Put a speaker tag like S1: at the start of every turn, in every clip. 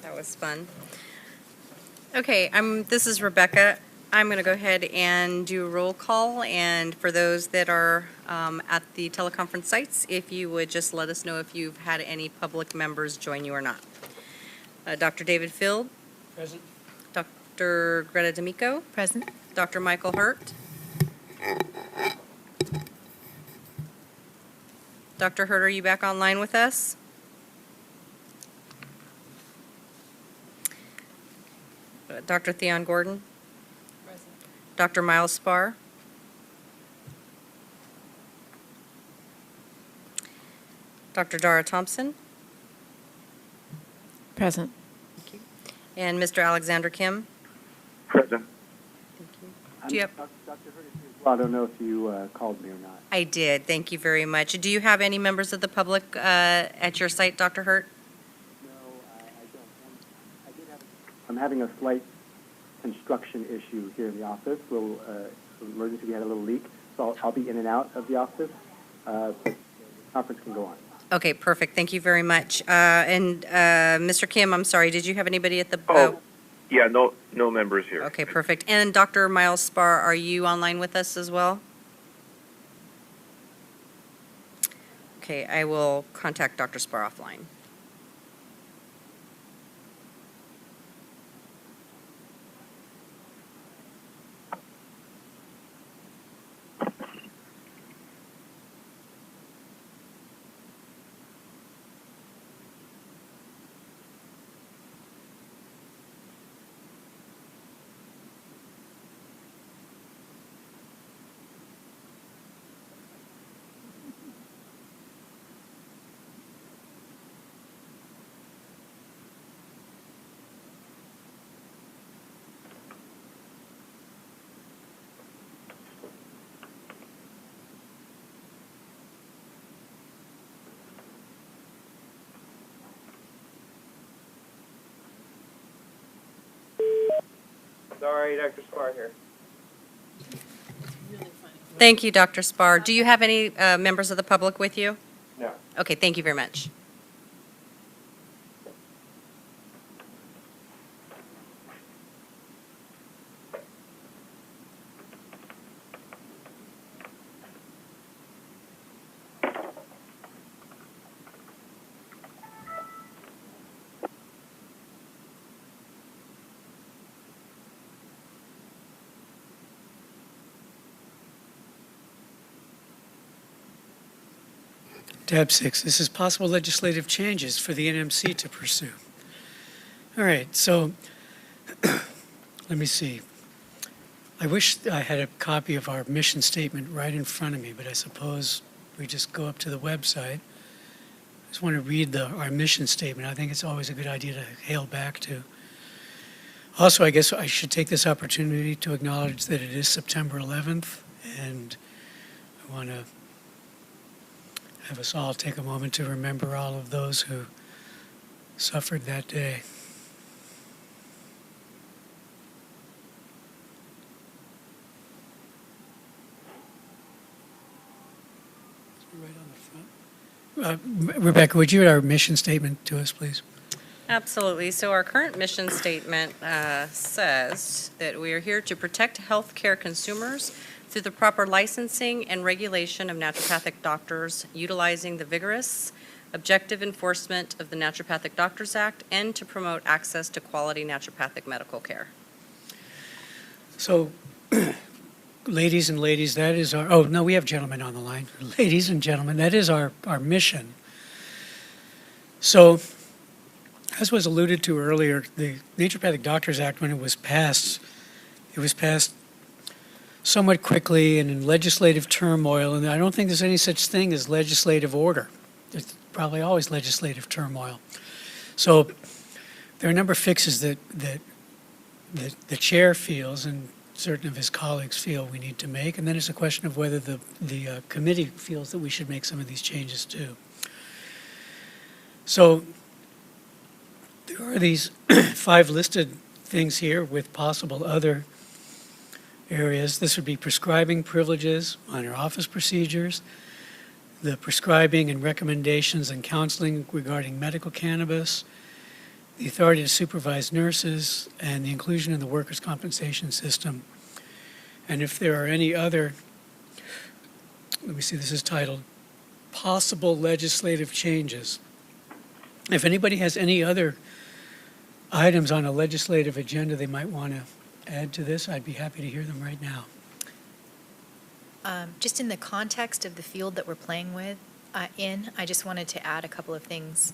S1: That was fun. Okay, this is Rebecca. I'm going to go ahead and do a roll call, and for those that are at the teleconference sites, if you would just let us know if you've had any public members join you or not. Dr. David Field.
S2: Present.
S1: Dr. Greta D'Amico.
S3: Present.
S1: Dr. Michael Hurt. Dr. Hurt, are you back online with us? Dr. Theon Gordon.
S3: Present.
S1: Dr. Miles Spar. Dr. Dara Thompson.
S3: Present.
S1: Thank you. And Mr. Alexander Kim.
S4: Present.
S1: Thank you. Do you have?
S4: Dr. Hurd, well, I don't know if you called me or not.
S1: I did. Thank you very much. Do you have any members of the public at your site, Dr. Hurt?
S4: No, I don't. I'm having a slight construction issue here in the office. Emergency, we had a little leak, so I'll be in and out of the office, but the conference can go on.
S1: Okay, perfect. Thank you very much. And Mr. Kim, I'm sorry, did you have anybody at the...
S5: Yeah, no members here.
S1: Okay, perfect. And Dr. Miles Spar, are you online with us as well? Okay, I will contact Dr. Spar offline.
S5: Sorry, Dr. Spar here.
S1: Thank you, Dr. Spar. Do you have any members of the public with you?
S5: No.
S1: Okay, thank you very much.
S2: Tab 6, this is possible legislative changes for the NMC to pursue. All right, so let me see. I wish I had a copy of our mission statement right in front of me, but I suppose we just go up to the website. I just want to read our mission statement. I think it's always a good idea to hail back to. Also, I guess I should take this opportunity to acknowledge that it is September 11th, and I want to have us all take a moment to remember all of those who suffered that day. Right on the front. Rebecca, would you read our mission statement to us, please?
S1: Absolutely. So our current mission statement says that we are here to protect healthcare consumers through the proper licensing and regulation of naturopathic doctors, utilizing the vigorous, objective enforcement of the Naturopathic Doctors Act, and to promote access to quality naturopathic medical care.
S2: So, ladies, that is our, oh, no, we have gentlemen on the line. Ladies and gentlemen, that is our mission. So, as was alluded to earlier, the Naturopathic Doctors Act, when it was passed somewhat quickly and in legislative turmoil, and I don't think there's any such thing as legislative order. There's probably always legislative turmoil. So there are a number of fixes that the chair feels and certain of his colleagues feel we need to make, and then it's a question of whether the committee feels that we should make some of these changes too. So there are these 5 listed things here with possible other areas. This would be prescribing privileges, minor office procedures, the prescribing and recommendations and counseling regarding medical cannabis, the authority to supervise nurses, and the inclusion in the workers' compensation system. And if there are any other, let me see, this is titled Possible Legislative Changes. If anybody has any other items on a legislative agenda they might want to add to this, I'd be happy to hear them right now.
S3: Just in the context of the field that we're playing with, I just wanted to add a couple of things.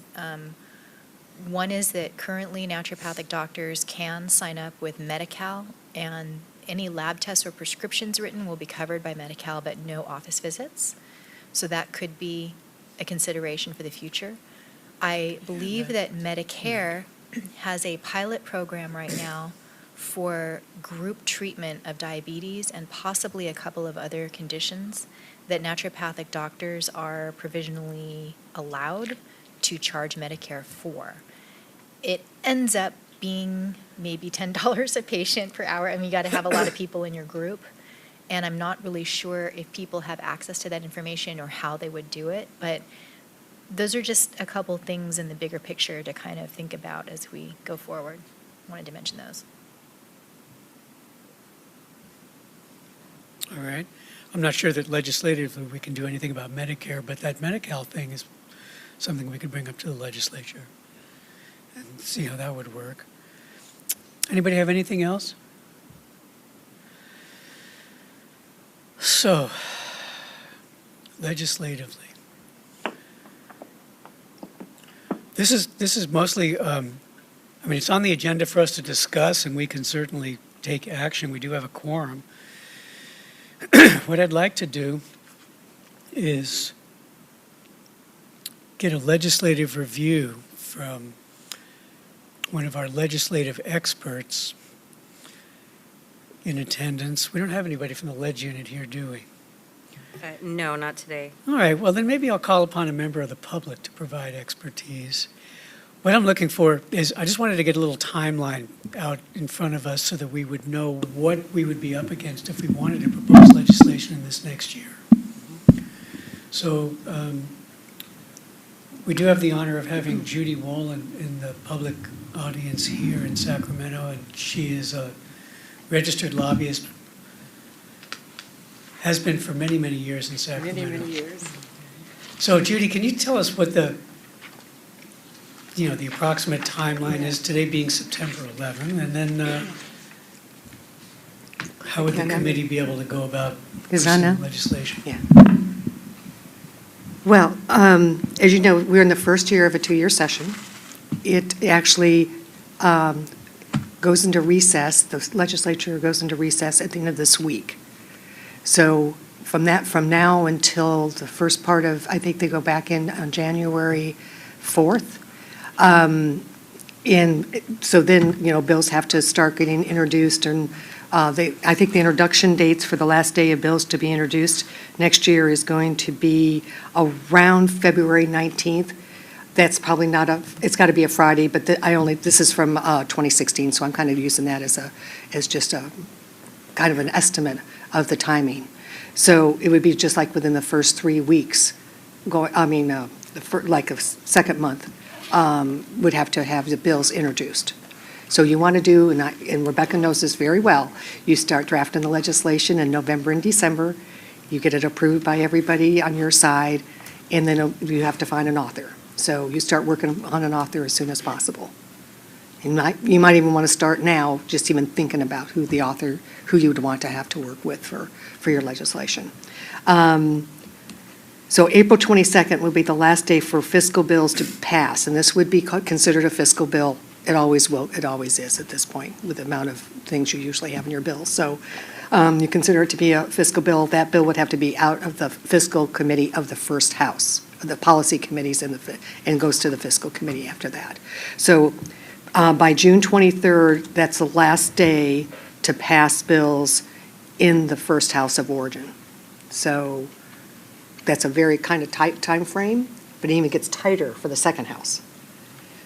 S3: One is that currently naturopathic doctors can sign up with Medi-Cal, and any lab tests or prescriptions written will be covered by Medi-Cal, but no office visits. So that could be a consideration for the future. I believe that Medicare has a pilot program right now for group treatment of diabetes and possibly a couple of other conditions that naturopathic doctors are provisionally allowed to charge Medicare for. It ends up being maybe $10 a patient per hour. I mean, you got to have a lot of people in your group, and I'm not really sure if people have access to that information or how they would do it, but those are just a couple things in the bigger picture to kind of think about as we go forward. Wanted to mention those.
S2: All right. I'm not sure that legislatively we can do anything about Medicare, but that Medi-Cal thing is something we could bring up to the legislature and see how that would work. Anybody have anything else? So, legislatively. This is mostly, I mean, it's on the agenda for us to discuss, and we can certainly take action. We do have a quorum. What I'd like to do is get a legislative review from one of our legislative experts in attendance. We don't have anybody from the Leg Unit here, do we?
S1: No, not today.
S2: All right, well, then maybe I'll call upon a member of the public to provide expertise. What I'm looking for is, I just wanted to get a little timeline out in front of us so that we would know what we would be up against if we wanted to propose legislation in this next year. So we do have the honor of having Judy Wolin in the public audience here in Sacramento, and she is a registered lobbyist, has been for many, many years in Sacramento.
S6: Many years.
S2: So Judy, can you tell us what the approximate timeline is, today being September 11, and then how would the committee be able to go about pursuing legislation?
S6: Yeah. Well, as you know, we're in the first year of a 2-year session. It actually goes into recess. The legislature goes into recess at the end of this week. So from now until the first part of, I think they go back in on January 4th. And so then, bills have to start getting introduced, and I think the introduction dates for the last day of bills to be introduced next year is going to be around February 19th. That's probably not it's got to be a Friday, but this is from 2016, so I'm kind of using that as just a kind of an estimate of the timing. So it would be just like within the first 3 weeks, like a second month. Would have to have the bills introduced. So you want to do, and Rebecca knows this very well, you start drafting the legislation in November and December, you get it approved by everybody on your side, and then you have to find an author. So you start working on an author as soon as possible. You might even want to start now, just even thinking about who you would want to have to work with for your legislation. So April 22nd will be the last day for fiscal bills to pass, and this would be considered a fiscal bill. It always is at this point with the amount of things you usually have in your bills. So you consider it to be a fiscal bill. That bill would have to be out of the fiscal committee of the first house, the policy committees, and goes to the fiscal committee after that. So by June 23rd, that's the last day to pass bills in the first house of origin. So that's a very kind of tight time frame, but it even gets tighter for the second house.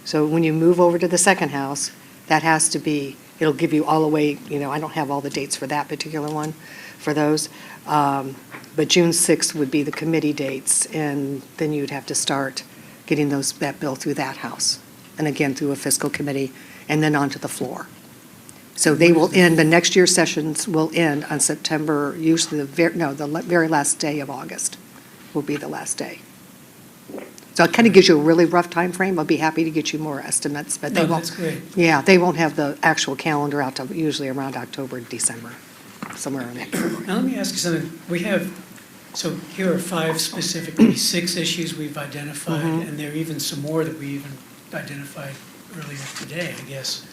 S6: So when you move over to the second house, that has to be, it'll give you all the way, I don't have all the dates for that particular one, for those, but June 6th would be the committee dates, and then you'd have to start getting that bill through that house. and again through a fiscal committee, and then onto the floor. So they will end, the next year's sessions will end on September, usually the very last day of August will be the last day. So it kind of gives you a really rough time frame. I'll be happy to get you more estimates, but they
S2: No,
S6: won't.
S2: that's great.
S6: Yeah, they won't have the actual calendar out till usually around October, December, somewhere in there.
S2: Now, let me ask you something. So here are 5 specific, maybe 6 issues we've identified, and there are even some more that we even identified earlier today, I guess.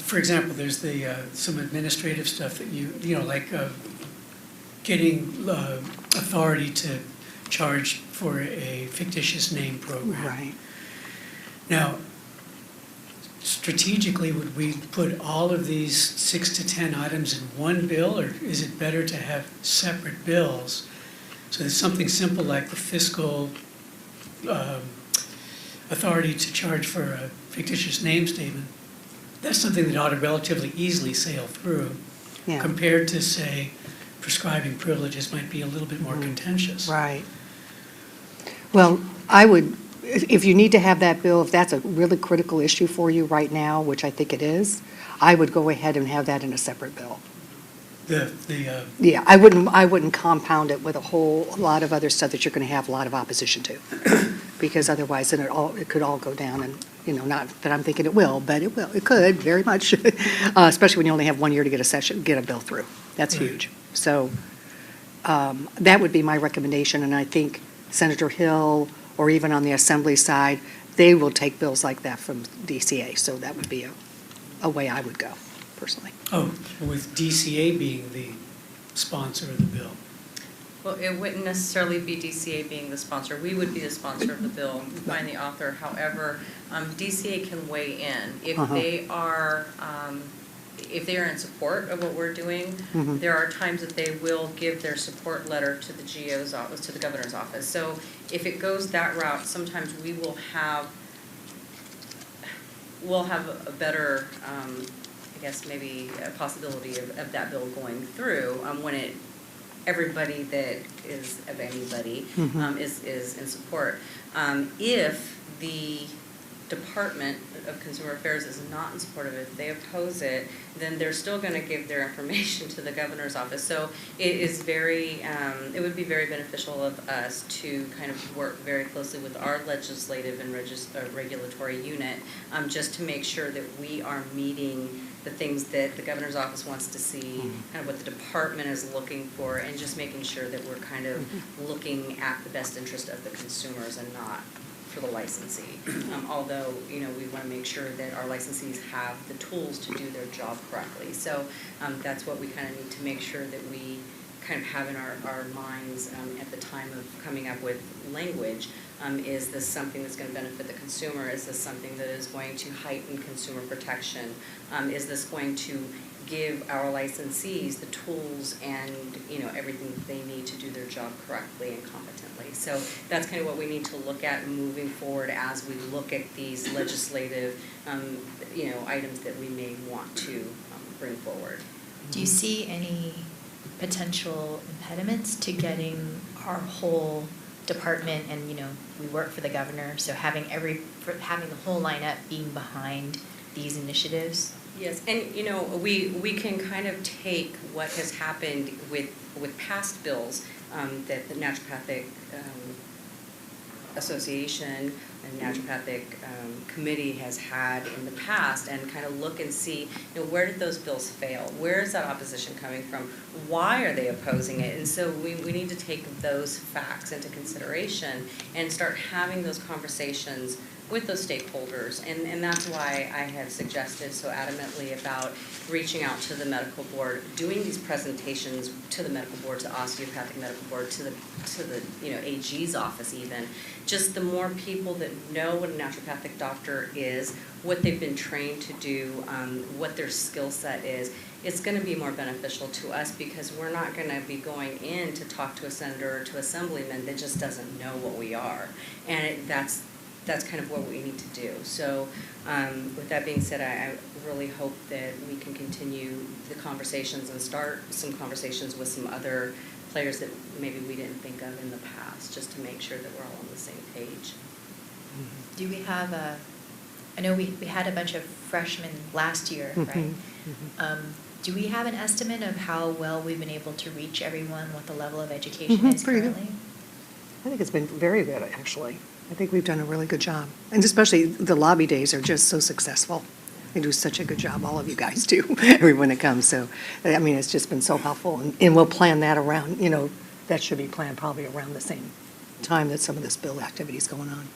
S2: For example, there's some administrative stuff that like getting authority to charge for a fictitious name program.
S6: Right.
S2: Now, strategically, would we put all of these 6 to 10 items in one bill, or is it better to have separate bills? So there's something simple like the fiscal authority to charge for a fictitious name statement. That's something that ought to relatively easily sail through,
S6: Yeah.
S2: compared to, say, prescribing privileges might be a little bit more contentious.
S6: Right. Well, I would, if you need to have that bill, if that's a really critical issue for you right now, which I think it is, I would go ahead and have that in a separate bill. Yeah, I wouldn't compound it with a whole lot of other stuff that you're going to have a lot of opposition to. Because otherwise, then it could all go down, and, not that I'm thinking it will, but it will. It could, very much, especially when you only have 1 year to get a bill through. That's
S2: Right.
S6: huge. So that would be my recommendation, and I think Senator Hill, or even on the Assembly side, they will take bills like that from DCA, so that would be a way I would go, personally.
S2: Oh, with DCA being the sponsor of the bill.
S1: Well, it wouldn't necessarily be DCA being the sponsor. We would be the sponsor of the bill, find the author. However, DCA can weigh in. If they are in support of what we're doing, there are times that they will give their support letter to the GO's office, to the governor's office. So if it goes that route, sometimes we will have a better, I guess maybe a possibility of that bill going through when everybody that is of anybody is in support. If the Department of Consumer Affairs is not in support of it, if they oppose it, then they're still going to give their information to the governor's office. So it would be very beneficial of us to kind of work very closely with our legislative and regulatory unit, just to make sure that we are meeting the things that the governor's office wants to see, kind of what the department is looking for, and just making sure that we're kind of looking at the best interest of the consumers and not for the licensee. Although, we want to make sure that our licensees have the tools to do their job correctly. So that's what we kind of need to make sure that we kind of have in our minds at the time of coming up with language. Is this something that's going to benefit the consumer? Is this something that is going to heighten consumer protection? Is this going to give our licensees the tools and everything that they need to do their job correctly and competently? So that's kind of what we need to look at moving forward as we look at these legislative items that we may want to bring forward.
S3: Do you see any potential impediments to getting our whole department, and we work for the governor, so having the whole lineup being behind these initiatives?
S1: Yes, and we can kind of take what has happened with past bills that the Naturopathic Association and Naturopathic Committee has had in the past, and kind of look and see, where did those bills fail? Where is that opposition coming from? Why are they opposing it? And so we need to take those facts into consideration and start having those conversations with those stakeholders, and that's why I have suggested so adamantly about reaching out to the medical board, doing these presentations to the medical board, to osteopathic medical board, to the AG's office even. Just the more people that know what a naturopathic doctor is, what they've been trained to do, what their skill set is, it's going to be more beneficial to us, because we're not going to be going in to talk to a senator or to assemblyman that just doesn't know what we are, and that's kind of what we need to do. So with that being said, I really hope that we can continue the conversations and start some conversations with some other players that maybe we didn't think of in the past, just to make sure that we're all on the same page.
S3: Do we have I know we had a bunch of freshmen last year, right? Do we have an estimate of how well we've been able to reach everyone, what the level of education is
S6: pretty good.
S3: currently?
S6: I think it's been very good, actually. I think we've done a really good job. And especially the lobby days are just so successful. They do such a good job, all of you guys do, everyone that comes. So, I mean, it's just been so helpful. And we'll plan that around, that should be planned probably around the same time that some of this bill activity is going on.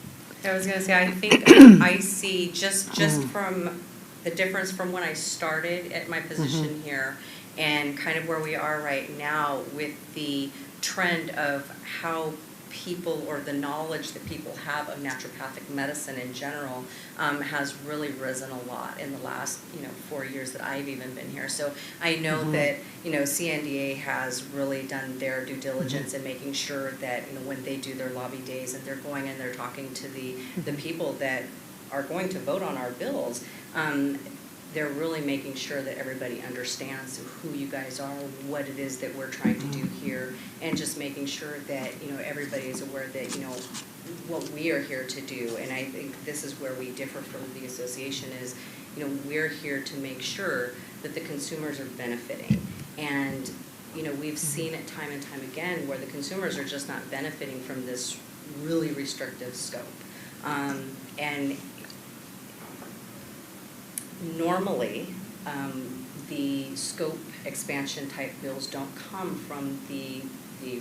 S1: I was gonna say, I think I see just from the difference from when I started at my position here and kind of where we are right now with the trend of how people, or the knowledge that people have of naturopathic medicine in general, has really risen a lot in the last 4 years that I've even been here. So I know that CNDA has really done their due diligence in making sure that when they do their lobby days and they're going and they're talking to the people that are going to vote on our bills, they're really making sure that everybody understands who you guys are, what it is that we're trying to do here, and just making sure that everybody is aware that what we are here to do. And I think this is where we differ from the association is, we're here to make sure that the consumers are benefiting. And we've seen it time and time again where the consumers are just not benefiting from this really restrictive scope. And normally, the scope expansion type bills don't come from the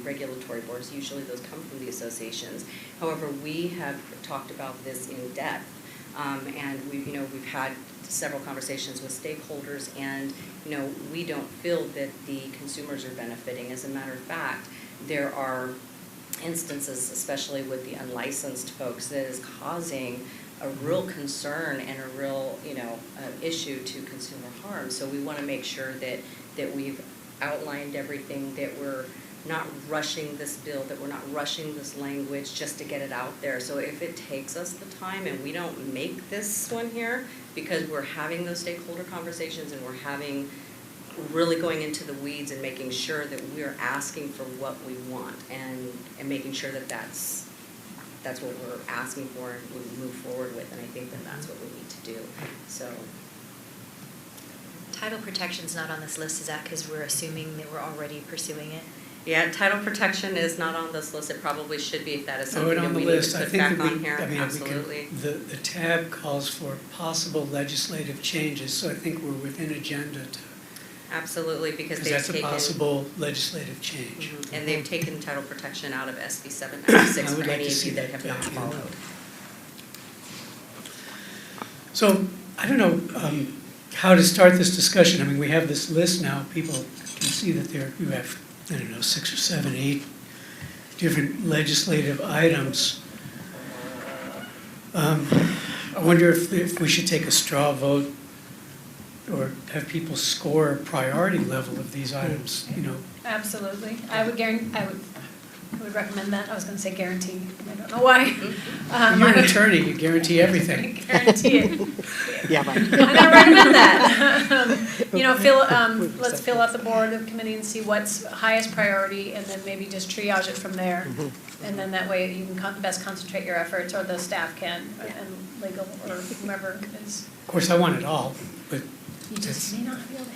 S1: regulatory boards. Usually those come from the associations. However, we have talked about this in depth, and we've had several conversations with stakeholders, and we don't feel that the consumers are benefiting. As a matter of fact, there are instances, especially with the unlicensed folks, that is causing a real concern and a real, issue to consumer harm. So we want to make sure that we've outlined everything, that we're not rushing this bill, that we're not rushing this language just to get it out there. So if it takes us the time and we don't make this one here because we're having those stakeholder conversations and we're really going into the weeds and making sure that we're asking for what we want and making sure that that's what we're asking for and we move forward with, and I think that's what we need to do. So,
S3: Title protection's not on this list, is that because we're assuming that we're already pursuing it?
S1: yeah, title protection is not on this list. It probably should be if that is something
S2: Throw it
S1: that
S2: on the
S1: we need
S2: list.
S1: to
S2: I
S1: put
S2: think
S1: back
S2: that
S1: on here. Absolutely.
S2: the tab calls for possible legislative changes, so I think we're within agenda
S1: Absolutely, because they've
S2: that's
S1: taken
S2: a possible legislative change.
S1: and they've taken title protection out of SB 796
S2: I would
S1: for
S2: like
S1: any
S2: to
S1: of
S2: see
S1: you that
S2: that
S1: have not
S2: back in.
S1: followed.
S2: So, I don't know how to start this discussion. I mean, we have this list now. People can see that you have, 6 or 7, 8 different legislative items. I wonder if we should take a straw vote or have people score a priority level of these items,
S7: Absolutely. I would recommend that. I was going to say guarantee. I don't know why.
S2: You're an attorney, you guarantee everything.
S7: Guarantee it.
S6: Yeah, right.
S7: I'm going to recommend that. Let's fill out the board of committee and see what's highest priority, and then maybe just triage it from there. And then that way you can best concentrate your efforts, or the staff can, and legal, or whomever is.
S2: Of course, I want it all, but
S7: You just may not feel that.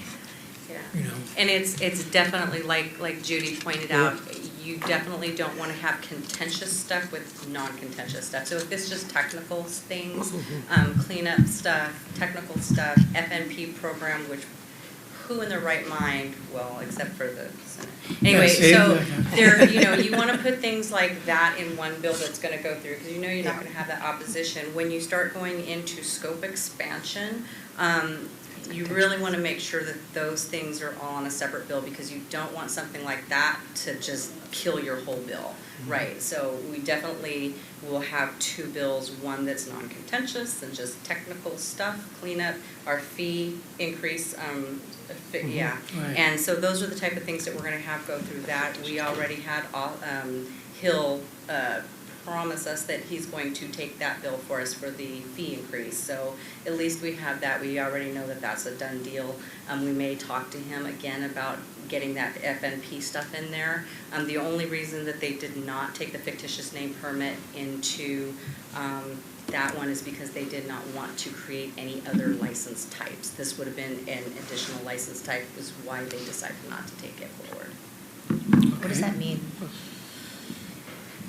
S1: Yeah. And it's definitely, like Judy pointed out, you definitely don't want to have contentious stuff with non-contentious stuff. So if it's just technical things, cleanup stuff, technical stuff, FNP program, which who in their right mind, well, except for the Senate. Anyway, so there, you want to put things like that in one bill that's going to go through, because you're not going to have that opposition. When you start going into scope expansion, you really want to make sure that those things are all on a separate bill, because you don't want something like that to just kill your whole bill, right? So we definitely will have 2 bills, one that's non-contentious and just technical stuff, cleanup, our fee increase, yeah.
S2: Right.
S1: And so those are the type of things that we're going to have go through that. We already had Hill promise us that he's going to take that bill for us for the fee increase. So at least we have that. We already know that that's a done deal. We may talk to him again about getting that FNP stuff in there. The only reason that they did not take the fictitious name permit into that one is because they did not want to create any other license types. This would have been an additional license type, is why they decided not to take it forward.
S3: What does that mean?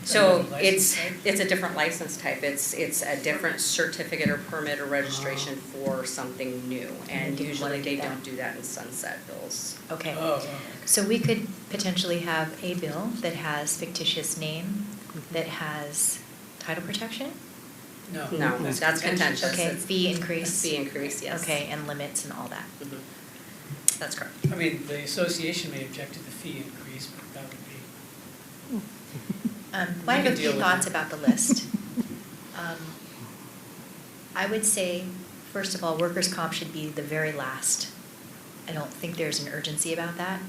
S1: So
S2: Another license type?
S1: it's a different license type. It's a different certificate or permit or registration for something new. And
S3: They didn't wanna
S1: usually
S3: do
S1: they
S3: that.
S1: don't do that in sunset bills.
S3: Okay.
S2: Oh, okay.
S3: So we could potentially have a bill that has fictitious name, that has title protection?
S2: No.
S1: No, that's contentious.
S3: Okay,
S1: It's
S3: fee increase?
S1: Fee increase, yes.
S3: Okay, and limits and all that.
S1: Mhm. That's correct.
S2: I mean, the association may object to the fee increase, but that would be,
S3: Well, I
S2: We
S3: have
S2: can
S3: a few
S2: deal with
S3: thoughts
S2: it.
S3: about the list. I would say, first of all, workers' comp should be the very last. I don't think there's an urgency about that.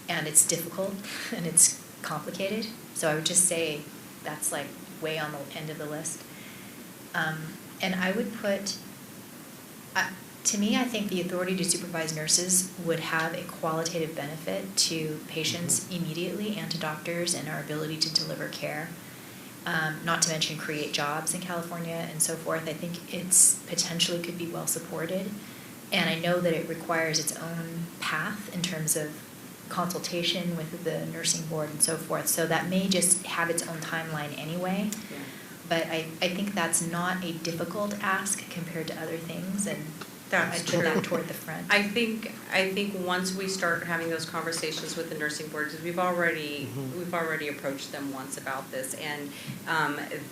S3: And it's difficult and it's complicated. So I would just say that's like way on the end of the list. And I would put, to me, I think the authority to supervise nurses would have a qualitative benefit to patients immediately and to doctors and our ability to deliver care. Not to mention create jobs in California and so forth. I think it's potentially could be well supported. And I know that it requires its own path in terms of consultation with the nursing board and so forth. So that may just have its own timeline anyway.
S1: Yeah.
S3: But I think that's not a difficult ask compared to other things, and
S1: That's
S3: I'd put that
S1: true.
S3: toward the front.
S1: I think once we start having those conversations with the nursing boards, we've already approached them once about this, and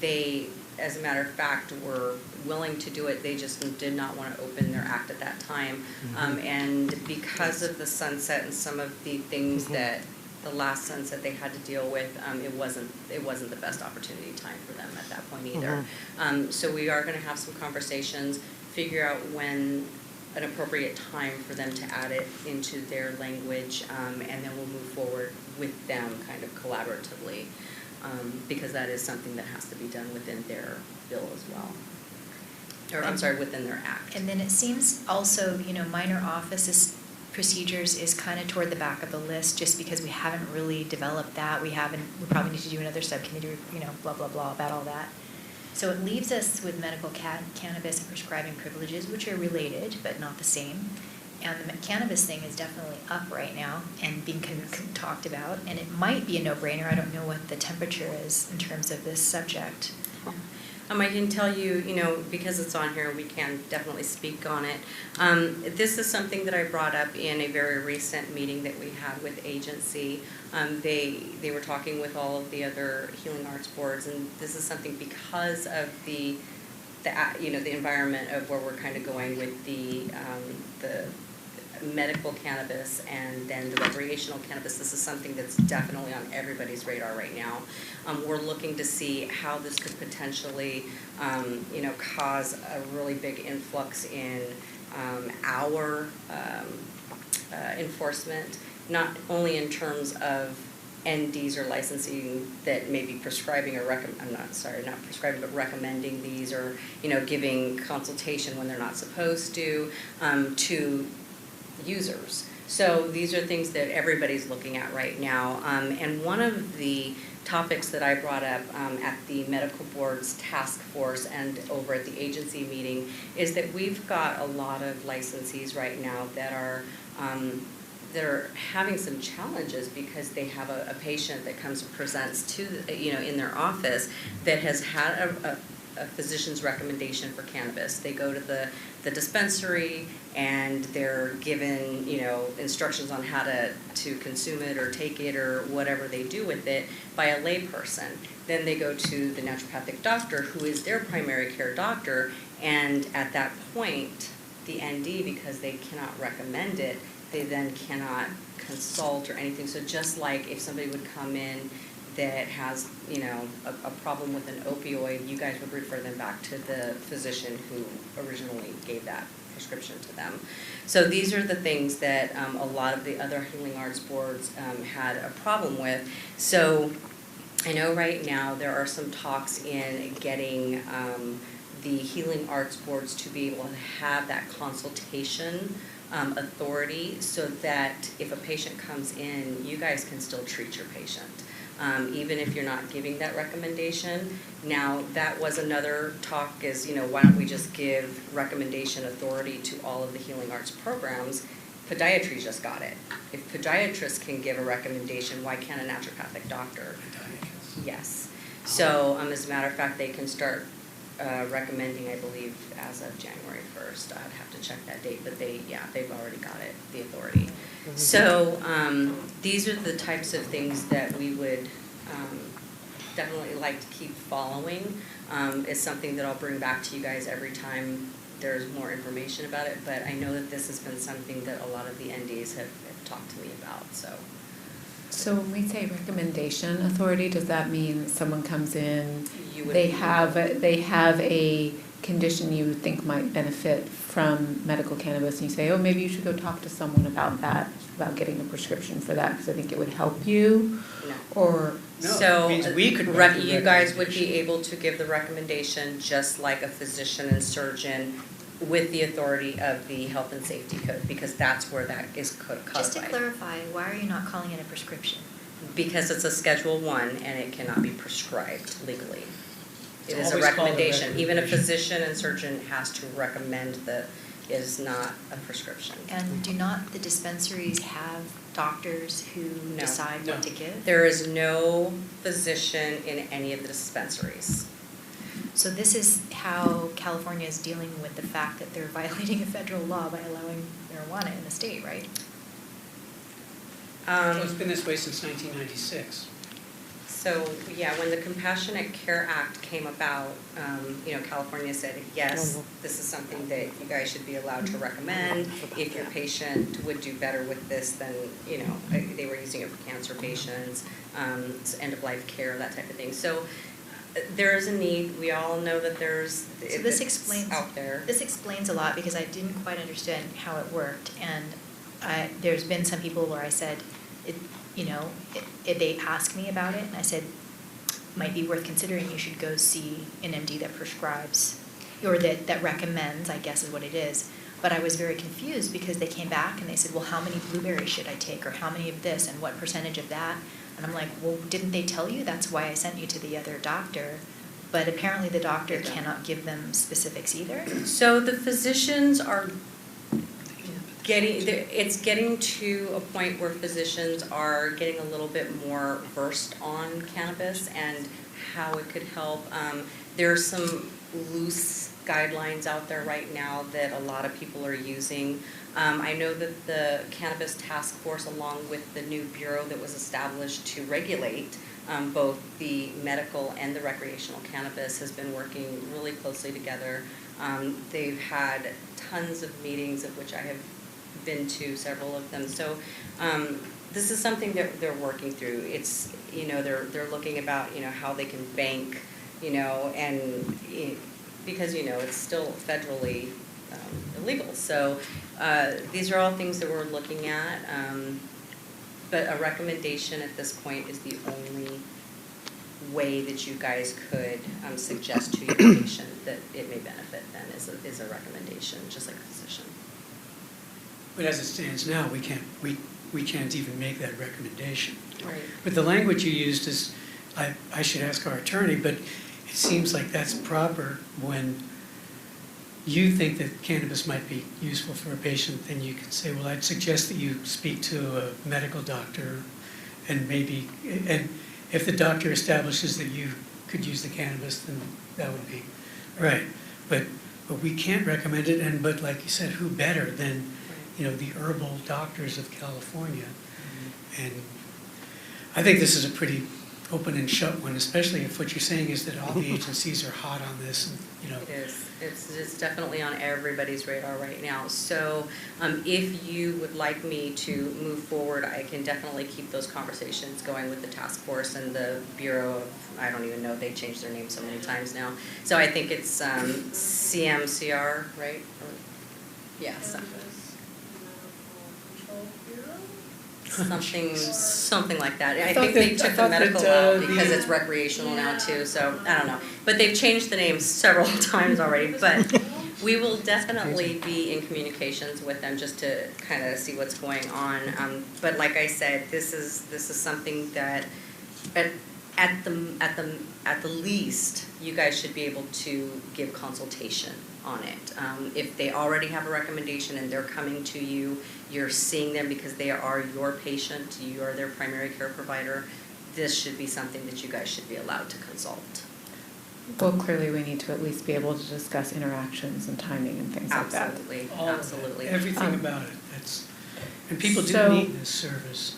S1: they, as a matter of fact, were willing to do it. They just did not want to open their act at that time, and because of the sunset and some of the things that the last sunset they had to deal with, it wasn't the best opportunity time for them at that point either. So we are going to have some conversations, figure out when an appropriate time for them to add it into their language, and then we'll move forward with them kind of collaboratively, because that is something that has to be done within their bill as well. Or, I'm sorry, within their act.
S3: And then it seems also, minor office procedures is kind of toward the back of the list, just because we haven't really developed that. We probably need to do another subcommittee, blah, blah, blah, about all that. So it leaves us with medical cannabis and prescribing privileges, which are related, but not the same. And the cannabis thing is definitely up right now and being talked about. And it might be a no-brainer. I don't know what the temperature is in terms of this subject.
S1: I can tell you, because it's on here, we can definitely speak on it. This is something that I brought up in a very recent meeting that we had with agency. They were talking with all of the other healing arts boards, and this is something because of the environment of where we're kind of going with the medical cannabis and then the recreational cannabis. This is something that's definitely on everybody's radar right now. We're looking to see how this could potentially, cause a really big influx in our enforcement, not only in terms of NDs or licensing that may be prescribing or not prescribing, but recommending these or, giving consultation when they're not supposed to users. So these are things that everybody's looking at right now. And one of the topics that I brought up at the medical board's task force and over at the agency meeting is that we've got a lot of licensees right now that are having some challenges because they have a patient that comes and presents to in their office that has had a physician's recommendation for cannabis. They go to the dispensary and they're given, instructions on how to consume it or take it or whatever they do with it by a layperson. Then they go to the naturopathic doctor, who is their primary care doctor, and at that point, the ND, because they cannot recommend it, they then cannot consult or anything. So just like if somebody would come in that has, a problem with an opioid, you guys would refer them back to the physician who originally gave that prescription to them. So these are the things that a lot of the other healing arts boards had a problem with. So I know right now there are some talks in getting the Healing Arts Boards to be able to have that consultation authority so that if a patient comes in, you guys can still treat your patient. Even if you're not giving that recommendation. Now, that was another talk is, why don't we just give recommendation authority to all of the healing arts programs? Podiatry just got it. If podiatrists can give a recommendation, why can't a naturopathic doctor? Yes. So, as a matter of fact, they can start recommending, I believe, as of January 1st. I'd have to check that date, but they've already got it, the authority. So these are the types of things that we would definitely like to keep following. It's something that I'll bring back to you guys every time there's more information about it, but I know that this has been something that a lot of the NDs have talked to me about, so.
S8: So when we say recommendation authority, does that mean someone comes in,
S1: You would
S8: they
S1: be-
S8: have a condition you think might benefit from medical cannabis, and you say, oh, maybe you should go talk to someone about that, about getting a prescription for that, because I think it would help you?
S1: No.
S8: Or,
S2: No,
S1: So,
S2: it means we could write the
S1: you guys would be
S2: recommendation.
S1: able to give the recommendation just like a physician and surgeon with the authority of the health and safety code, because that's where that is codified.
S3: Just to clarify, why are you not calling it a prescription?
S1: Because it's a Schedule 1 and it cannot be prescribed legally. It
S2: It's
S1: is a
S2: always called a
S1: recommendation. Even a
S2: recommendation.
S1: physician and surgeon has to recommend that it is not a prescription.
S3: And do not the dispensaries have doctors who
S1: No.
S3: decide
S2: No.
S3: what to give?
S1: There is no physician in any of the dispensaries.
S3: So this is how California is dealing with the fact that they're violating a federal law by allowing marijuana in the state, right?
S2: Well, it's been this way since 1996.
S1: So, yeah, when the Compassionate Care Act came about, California said, yes, this is something that you guys should be allowed to recommend. If your patient would do better with this, then, they were using it for cancer patients, end-of-life care, that type of thing. So there is a need. We all know that there's,
S3: So this
S1: it's
S3: explains
S1: out there.
S3: This explains a lot because I didn't quite understand how it worked, and there's been some people where I said, they asked me about it, and I said, might be worth considering. You should go see an MD that prescribes, or that recommends, I guess is what it is. But I was very confused because they came back and they said, well, how many blueberries should I take, or how many of this, and what percentage of that? And I'm like, well, didn't they tell you? That's why I sent you to the other doctor. But apparently the doctor cannot give them specifics either.
S1: So the physicians are it's getting to a point where physicians are getting a little bit more versed on cannabis and how it could help. There are some loose guidelines out there right now that a lot of people are using. I know that the Cannabis Task Force, along with the new bureau that was established to regulate both the medical and the recreational cannabis, has been working really closely together. They've had tons of meetings, of which I have been to several of them. So this is something that they're working through. It's, they're looking about, how they can bank, and because, it's still federally illegal. So these are all things that we're looking at. But a recommendation at this point is the only way that you guys could suggest to your patient that it may benefit them is a recommendation, just like a physician.
S2: But as it stands now, we can't even make that recommendation.
S1: Right.
S2: But the language you used is, I should ask our attorney, but it seems like that's proper when you think that cannabis might be useful for a patient, then you can say, well, I'd suggest that you speak to a medical doctor, and if the doctor establishes that you could use the cannabis, then that would be right. But we can't recommend it, but like you said, who better than the herbal doctors of California? And I think this is a pretty open and shut one, especially if what you're saying is that all the agencies are hot on this. And,
S1: It is. It's definitely on everybody's radar right now. So if you would like me to move forward, I can definitely keep those conversations going with the task force and the Bureau of, I don't even know, they've changed their name so many times now. So I think it's CMCR, right? Yeah. something like that. I
S2: thought
S1: think they
S2: that-
S1: took
S2: I
S1: the
S2: thought
S1: medical
S2: that,
S1: out because
S2: the-
S1: it's recreational now too, so I don't know. But they've changed the names several times already, but we will definitely be in communications with them just to kind of see what's going on. But like I said, this is something that at the least, you guys should be able to give consultation on it. If they already have a recommendation and they're coming to you, you're seeing them because they are your patient, you are their primary care provider, this should be something that you guys should be allowed to consult.
S8: Well, clearly, we need to at least be able to discuss interactions and timing and things like that.
S1: Absolutely,
S2: All of it,
S1: absolutely.
S2: everything about it, and people do
S8: So-
S2: need this service.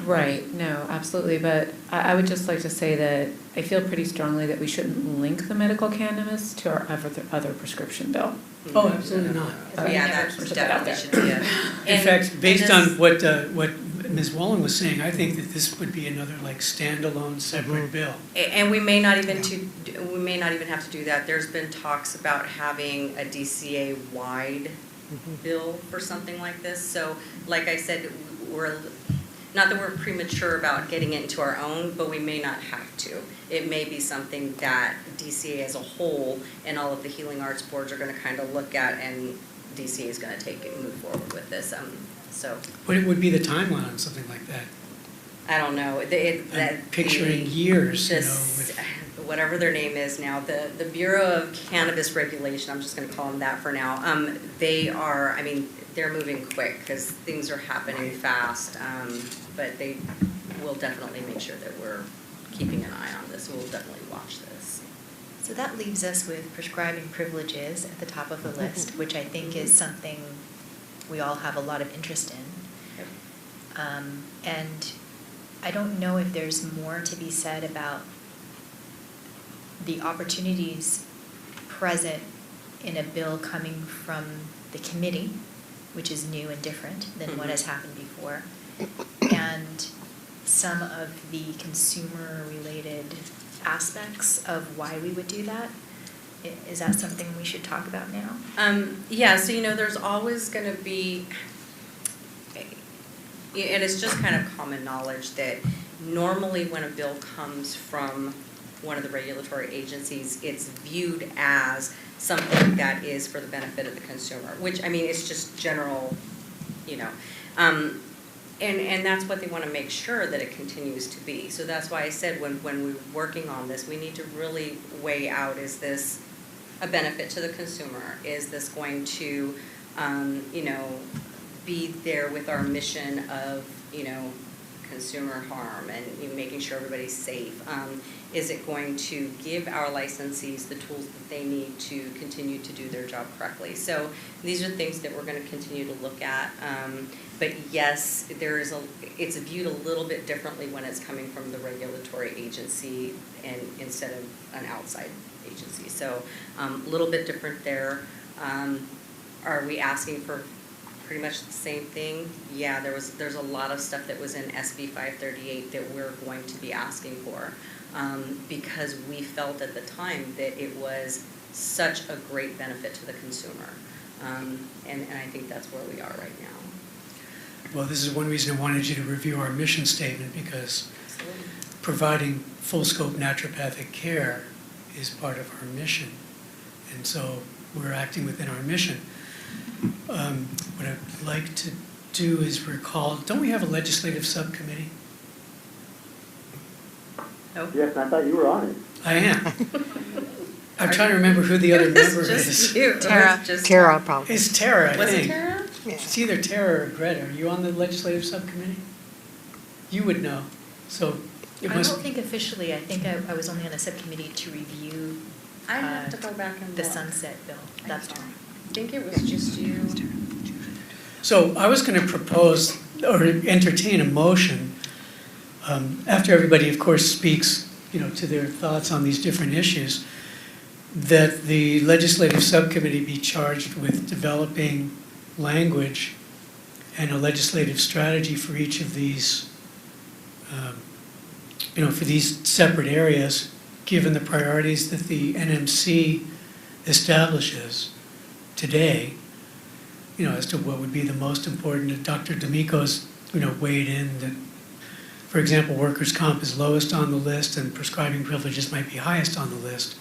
S8: Right, no, absolutely, but I would just like to say that I feel pretty strongly that we shouldn't link the medical cannabis to our other prescription bill.
S2: Oh, absolutely not.
S1: Yeah,
S8: Never
S1: that
S8: put that out
S1: definitely
S8: there.
S1: should be it.
S2: In
S1: And-
S2: fact,
S1: and
S2: based
S1: this-
S2: on what Ms. Wallen was saying, I think that this would be another like standalone separate bill.
S1: And we may not even have to do that. There's been talks about having a DCA-wide bill for something like this. So, like I said, not that we're premature about getting it into our own, but we may not have to. It may be something that DCA as a whole and all of the healing arts boards are going to kind of look at, and DCA is going to take it and move forward with this. So
S2: What would be the timeline on something like that?
S1: I don't know.
S2: I'm picturing years,
S1: this, whatever their name is now, the Bureau of Cannabis Regulation, I'm just going to call them that for now, they're moving quick because things are happening fast, but they will definitely make sure that we're keeping an eye on this. We'll definitely watch this.
S3: So that leaves us with prescribing privileges at the top of the list, which I think is something we all have a lot of interest in. And I don't know if there's more to be said about the opportunities present in a bill coming from the committee, which is new and different than what has happened before, and some of the consumer-related aspects of why we would do that. Is that something we should talk about now?
S1: Yeah, so there's always going to be, and it's just kind of common knowledge that normally when a bill comes from one of the regulatory agencies, it's viewed as something that is for the benefit of the consumer, which, it's just general, and that's what they want to make sure that it continues to be. So that's why I said when we're working on this, we need to really weigh out, is this a benefit to the consumer? Is this going to, be there with our mission of, consumer harm and making sure everybody's safe? Is it going to give our licensees the tools that they need to continue to do their job correctly? So these are things that we're going to continue to look at. But yes, it's viewed a little bit differently when it's coming from the regulatory agency and instead of an outside agency. So a little bit different there. Are we asking for pretty much the same thing? Yeah, there's a lot of stuff that was in SB 538 that we're going to be asking for because we felt at the time that it was such a great benefit to the consumer. And I think that's where we are right now.
S2: Well, this is one reason I wanted you to review our mission statement, because
S1: Absolutely.
S2: providing full-scope naturopathic care is part of our mission. And so we're acting within our mission. What I'd like to do is recall, don't we have a legislative subcommittee?
S1: No?
S4: Yes, I thought you were on it.
S2: I am. I'm trying to remember who the other member is.
S3: Tara.
S6: Tara, probably.
S2: It's Tara, I
S1: Was it
S2: think.
S1: Tara?
S2: It's either Tara or Greta. Are you on the legislative subcommittee? You would know. So it
S3: I
S2: must.
S3: don't think officially. I think I was only on the subcommittee to review
S1: I have to go back and
S3: the
S1: look.
S3: sunset bill. That's all.
S1: I think it was just you.
S2: So I was going to propose or entertain a motion after everybody, of course, speaks, to their thoughts on these different issues, that the legislative subcommittee be charged with developing language and a legislative strategy for each of these, for these separate areas, given the priorities that the NMC establishes today, as to what would be the most important. Dr. D'Amico's weighed in that, for example, workers' comp is lowest on the list and prescribing privileges might be highest on the list.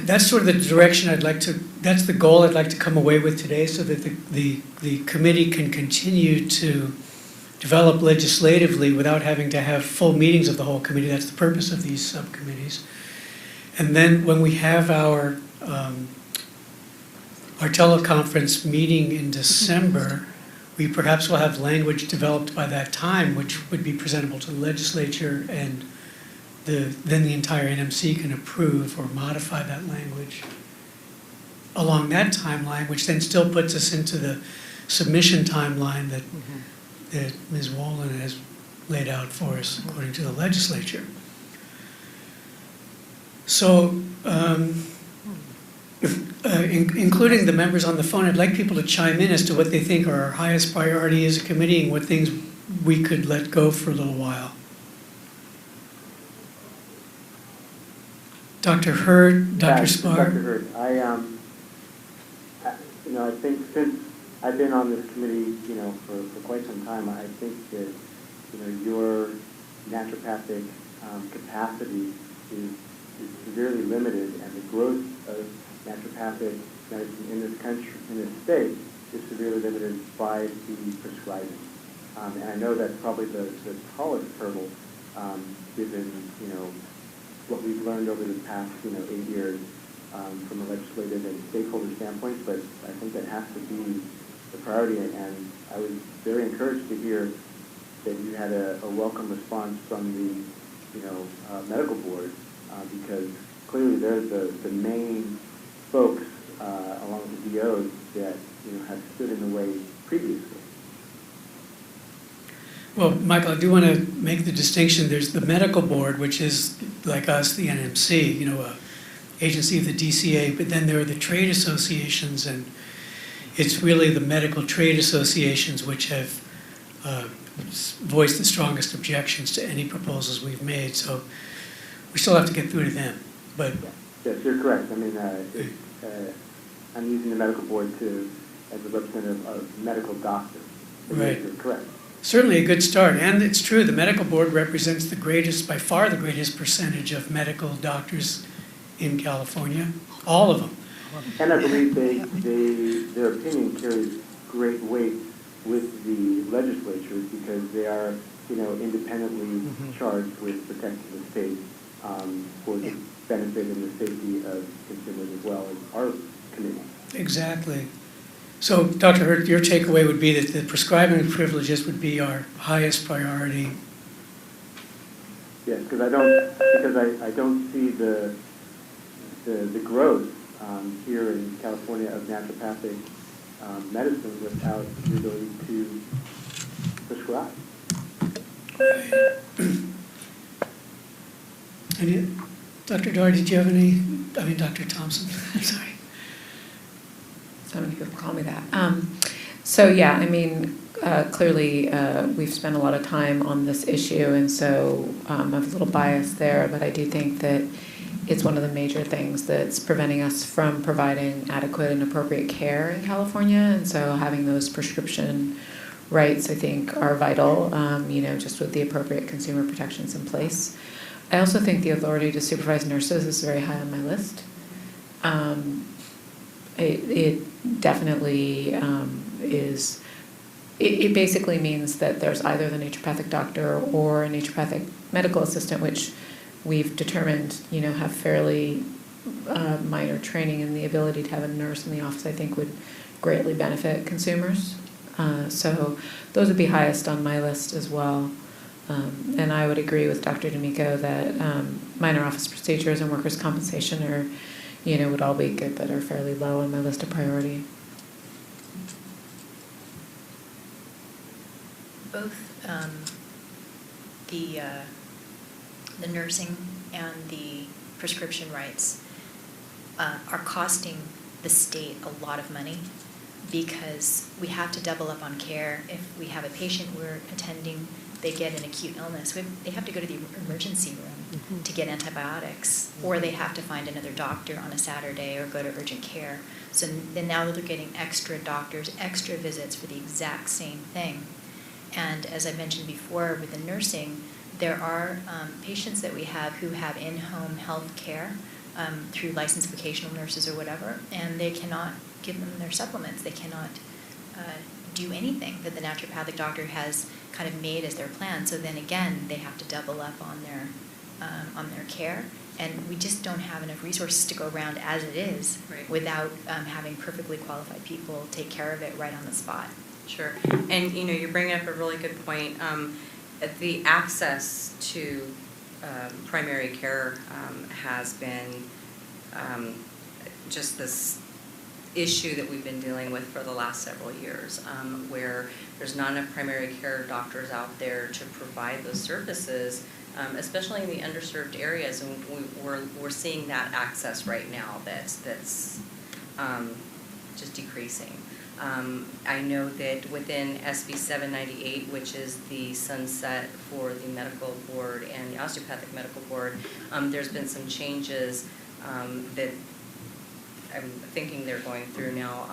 S2: That's sort of the direction that's the goal I'd like to come away with today, so that the committee can continue to develop legislatively without having to have full meetings of the whole committee. That's the purpose of these subcommittees. And then when we have our teleconference meeting in December, we perhaps will have language developed by that time, which would be presentable to the legislature, and then the entire NMC can approve or modify that language along that timeline, which then still puts us into the submission timeline that Ms. Wolin has laid out for us according to the legislature. So, including the members on the phone, I'd like people to chime in as to what they think are our highest priority as a committee and what things we could let go for a little while. Dr. Hurd, Dr. Spar.
S4: Dr. Hurd, I think since I've been on this committee, for quite some time, I think that, your naturopathic capacity is severely limited, and the growth of naturopathic medicine in this country, in this state, is severely limited by the prescribing. And I know that's probably the tallest hurdle, given, what we've learned over the past, 8 years from a legislative and stakeholder standpoint, but I think that has to be the priority. And I was very encouraged to hear that you had a welcome response from the, medical board, because clearly they're the main folks, along with the DOs, that, have stood in the way previously.
S2: Well, Michael, I do want to make the distinction. There's the medical board, which is, like us, the NMC, a agency of the DCA, but then there are the trade associations, and it's really the medical trade associations which have voiced the strongest objections to any proposals we've made. So we still have to get through to them. But
S4: yes, you're correct. I mean, I'm using the medical board as a representative of medical doctors.
S2: Right.
S4: You're correct.
S2: Certainly a good start. And it's true, the medical board represents by far the greatest percentage of medical doctors in California, all of them.
S4: And I believe their opinion carries great weight with the legislatures, because they are, independently charged with protecting the state for the benefit and the safety of consumers, as well as our committee.
S2: Exactly. So, Dr. Hurt, your takeaway would be that the prescribing privileges would be our highest priority.
S4: Yes, because I don't see the growth here in California of naturopathic medicine without the ability to prescribe.
S2: Dr. Doherty, did you have Dr. Thompson, I'm sorry.
S8: So many people call me that. Clearly we've spent a lot of time on this issue, and so I'm a little biased there, but I do think that it's one of the major things that's preventing us from providing adequate and appropriate care in California, and so having those prescription rights, I think, are vital, just with the appropriate consumer protections in place. I also think the authority to supervise nurses is very high on my list. It definitely is. It basically means that there's either the naturopathic doctor or a naturopathic medical assistant, which we've determined, have fairly minor training, and the ability to have a nurse in the office, I think, would greatly benefit consumers. So those would be highest on my list as well. And I would agree with Dr. D'Amico that minor office procedures and workers' compensation are, would all be good, but are fairly low on my list of priority.
S3: Both the nursing and the prescription rights are costing the state a lot of money. because we have to double up on care. If we have a patient we're attending, they get an acute illness, they have to go to the emergency room to get antibiotics, or they have to find another doctor on a Saturday or go to urgent care. So then now they're getting extra doctors, extra visits for the exact same thing. And as I mentioned before with the nursing, there are patients that we have who have in-home health care through licensed vocational nurses or whatever, and they cannot give them their supplements. They cannot do anything that the naturopathic doctor has kind of made as their plan. So then again, they have to double up on their care, and we just don't have enough resources to go around as it is without having perfectly qualified people take care of it right on the spot.
S1: Sure. And, you're bringing up a really good point. The access to primary care has been just this issue that we've been dealing with for the last several years, where there's not enough primary care doctors out there to provide those services, especially in the underserved areas, and we're seeing that access right now that's just decreasing. I know that within SB 798, which is the sunset for the medical board and the osteopathic medical board, there's been some changes that I'm thinking they're going through now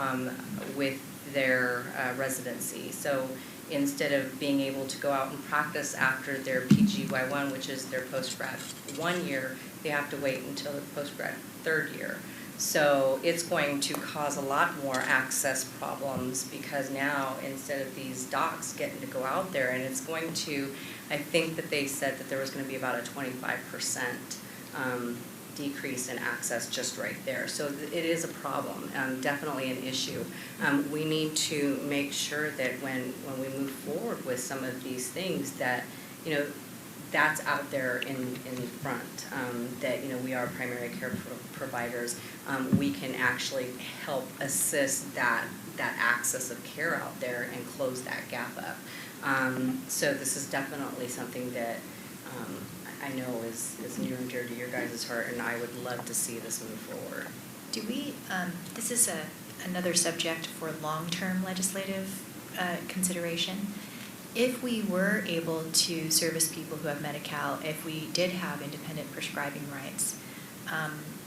S1: with their residency. So instead of being able to go out and practice after their PGY1, which is their post-grad 1 year, they have to wait until the post-grad 3rd year. So it's going to cause a lot more access problems, because now instead of these docs getting to go out there, and it's going to, I think that they said that there was going to be about a 25% decrease in access just right there. So it is a problem, definitely an issue. We need to make sure that when we move forward with some of these things that, that's out there in front, that, we are primary care providers. We can actually help assist that access of care out there and close that gap up. So this is definitely something that I know is near and dear to your guys' heart, and I would love to see this move forward.
S3: Do we, this is another subject for long-term legislative consideration. If we were able to service people who have Medi-Cal, if we did have independent prescribing rights,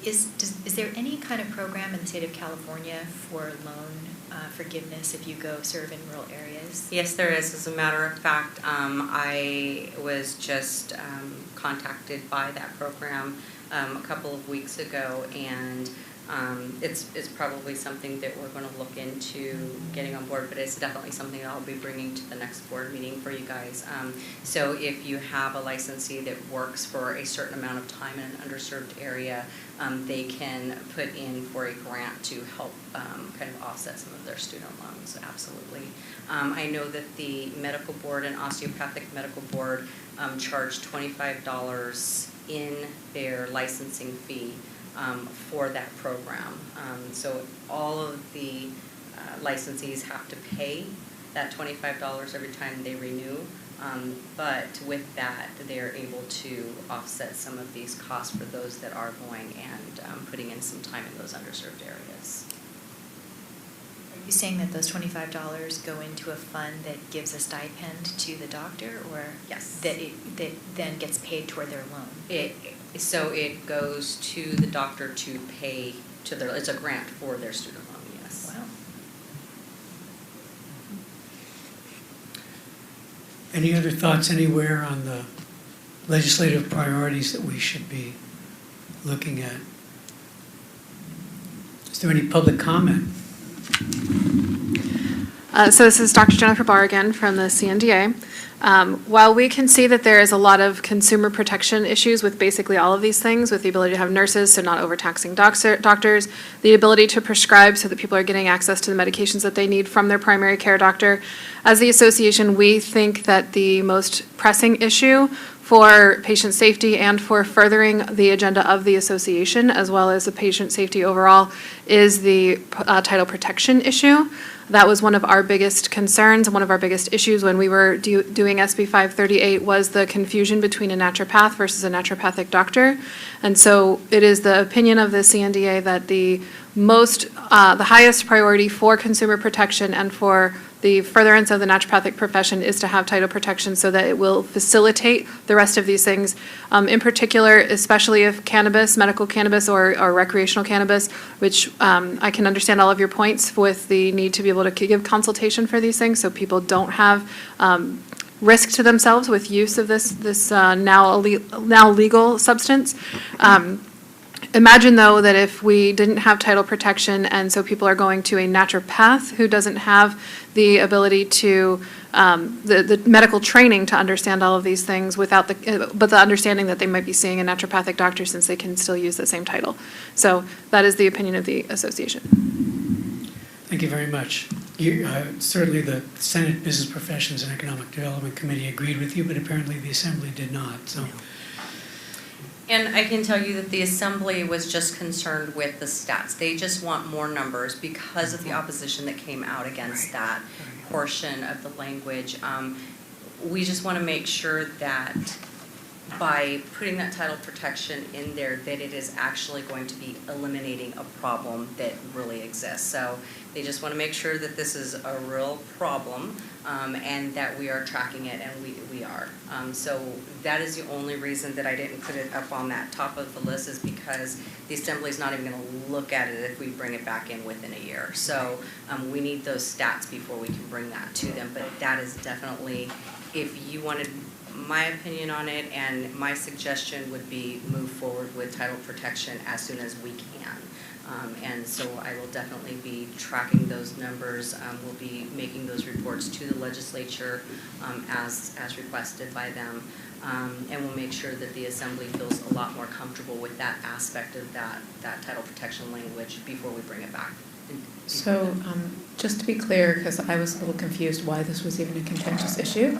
S3: is there any kind of program in the state of California for loan forgiveness if you go serve in rural areas?
S1: Yes, there is. As a matter of fact, I was just contacted by that program a couple of weeks ago, and it's probably something that we're going to look into getting on board, but it's definitely something that I'll be bringing to the next board meeting for you guys. So if you have a licensee that works for a certain amount of time in an underserved area, they can put in for a grant to help kind of offset some of their student loans, absolutely. I know that the medical board and osteopathic medical board charge $25 in their licensing fee for that program. So all of the licensees have to pay that $25 every time they renew, but with that, they're able to offset some of these costs for those that are going and putting in some time in those underserved areas.
S3: Are you saying that those $25 go into a fund that gives a stipend to the doctor, or
S1: Yes.
S3: that then gets paid toward their loan?
S1: So it goes to the doctor to pay to their, it's a grant for their student loan, yes.
S3: Wow.
S2: Any other thoughts anywhere on the legislative priorities that we should be looking at? Is there any public comment?
S9: So this is Dr. Jennifer Barr again from the CNDA. While we can see that there is a lot of consumer protection issues with basically all of these things, with the ability to have nurses, so not overtaxing doctors, the ability to prescribe so that people are getting access to the medications that they need from their primary care doctor, as the association, we think that the most pressing issue for patient safety and for furthering the agenda of the association, as well as the patient safety overall, is the title protection issue. That was one of our biggest concerns, one of our biggest issues when we were doing SB 538 was the confusion between a naturopath versus a naturopathic doctor. And so it is the opinion of the CNDA that the highest priority for consumer protection and for the furtherance of the naturopathic profession is to have title protection so that it will facilitate the rest of these things. In particular, especially if cannabis, medical cannabis or recreational cannabis, which I can understand all of your points with the need to be able to give consultation for these things so people don't have risk to themselves with use of this now legal substance. Imagine, though, that if we didn't have title protection and so people are going to a naturopath who doesn't have the ability to, the medical training to understand all of these things but the understanding that they might be seeing a naturopathic doctor since they can still use the same title. So that is the opinion of the association.
S2: Thank you very much. Certainly the Senate Business Professions and Economic Development Committee agreed with you, but apparently the Assembly did not. So.
S1: And I can tell you that the Assembly was just concerned with the stats. They just want more numbers because of the opposition that came out against that portion of the language. We just want to make sure that by putting that title protection in there, that it is actually going to be eliminating a problem that really exists. So they just want to make sure that this is a real problem and that we are tracking it, and we are. So that is the only reason that I didn't put it up on that top of the list, is because the Assembly is not even going to look at it if we bring it back in within a year. So we need those stats before we can bring that to them. But that is definitely, if you wanted my opinion on it, and my suggestion would be move forward with title protection as soon as we can. And so I will definitely be tracking those numbers. We'll be making those reports to the legislature as requested by them. And we'll make sure that the Assembly feels a lot more comfortable with that aspect of that title protection language before we bring it back.
S8: So just to be clear, because I was a little confused why this was even a contentious issue.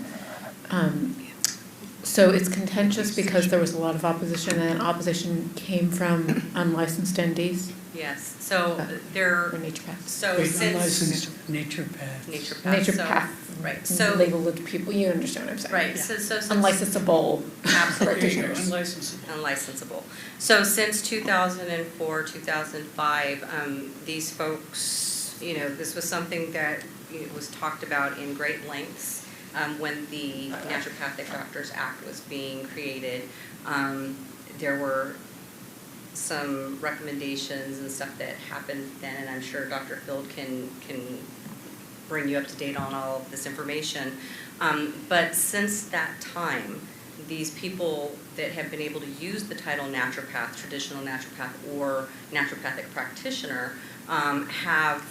S8: So it's contentious because there was a lot of opposition, and opposition came from unlicensed NDs?
S1: Yes, so there.
S8: Or naturopaths?
S1: So
S2: Wait,
S1: since
S2: unlicensed naturopaths.
S1: Naturopath. So, right. So
S8: labeled people, you understand what I'm saying?
S1: Right.
S8: Yeah.
S1: So since
S8: Unlicensable practitioners.
S2: Unlicensable.
S1: So since 2004, 2005, these folks, this was something that was talked about in great lengths. When the Naturopathic Doctors Act was being created, there were some recommendations and stuff that happened then, and I'm sure Dr. Field can bring you up to date on all of this information. But since that time, these people that have been able to use the title naturopath, traditional naturopath, or naturopathic practitioner have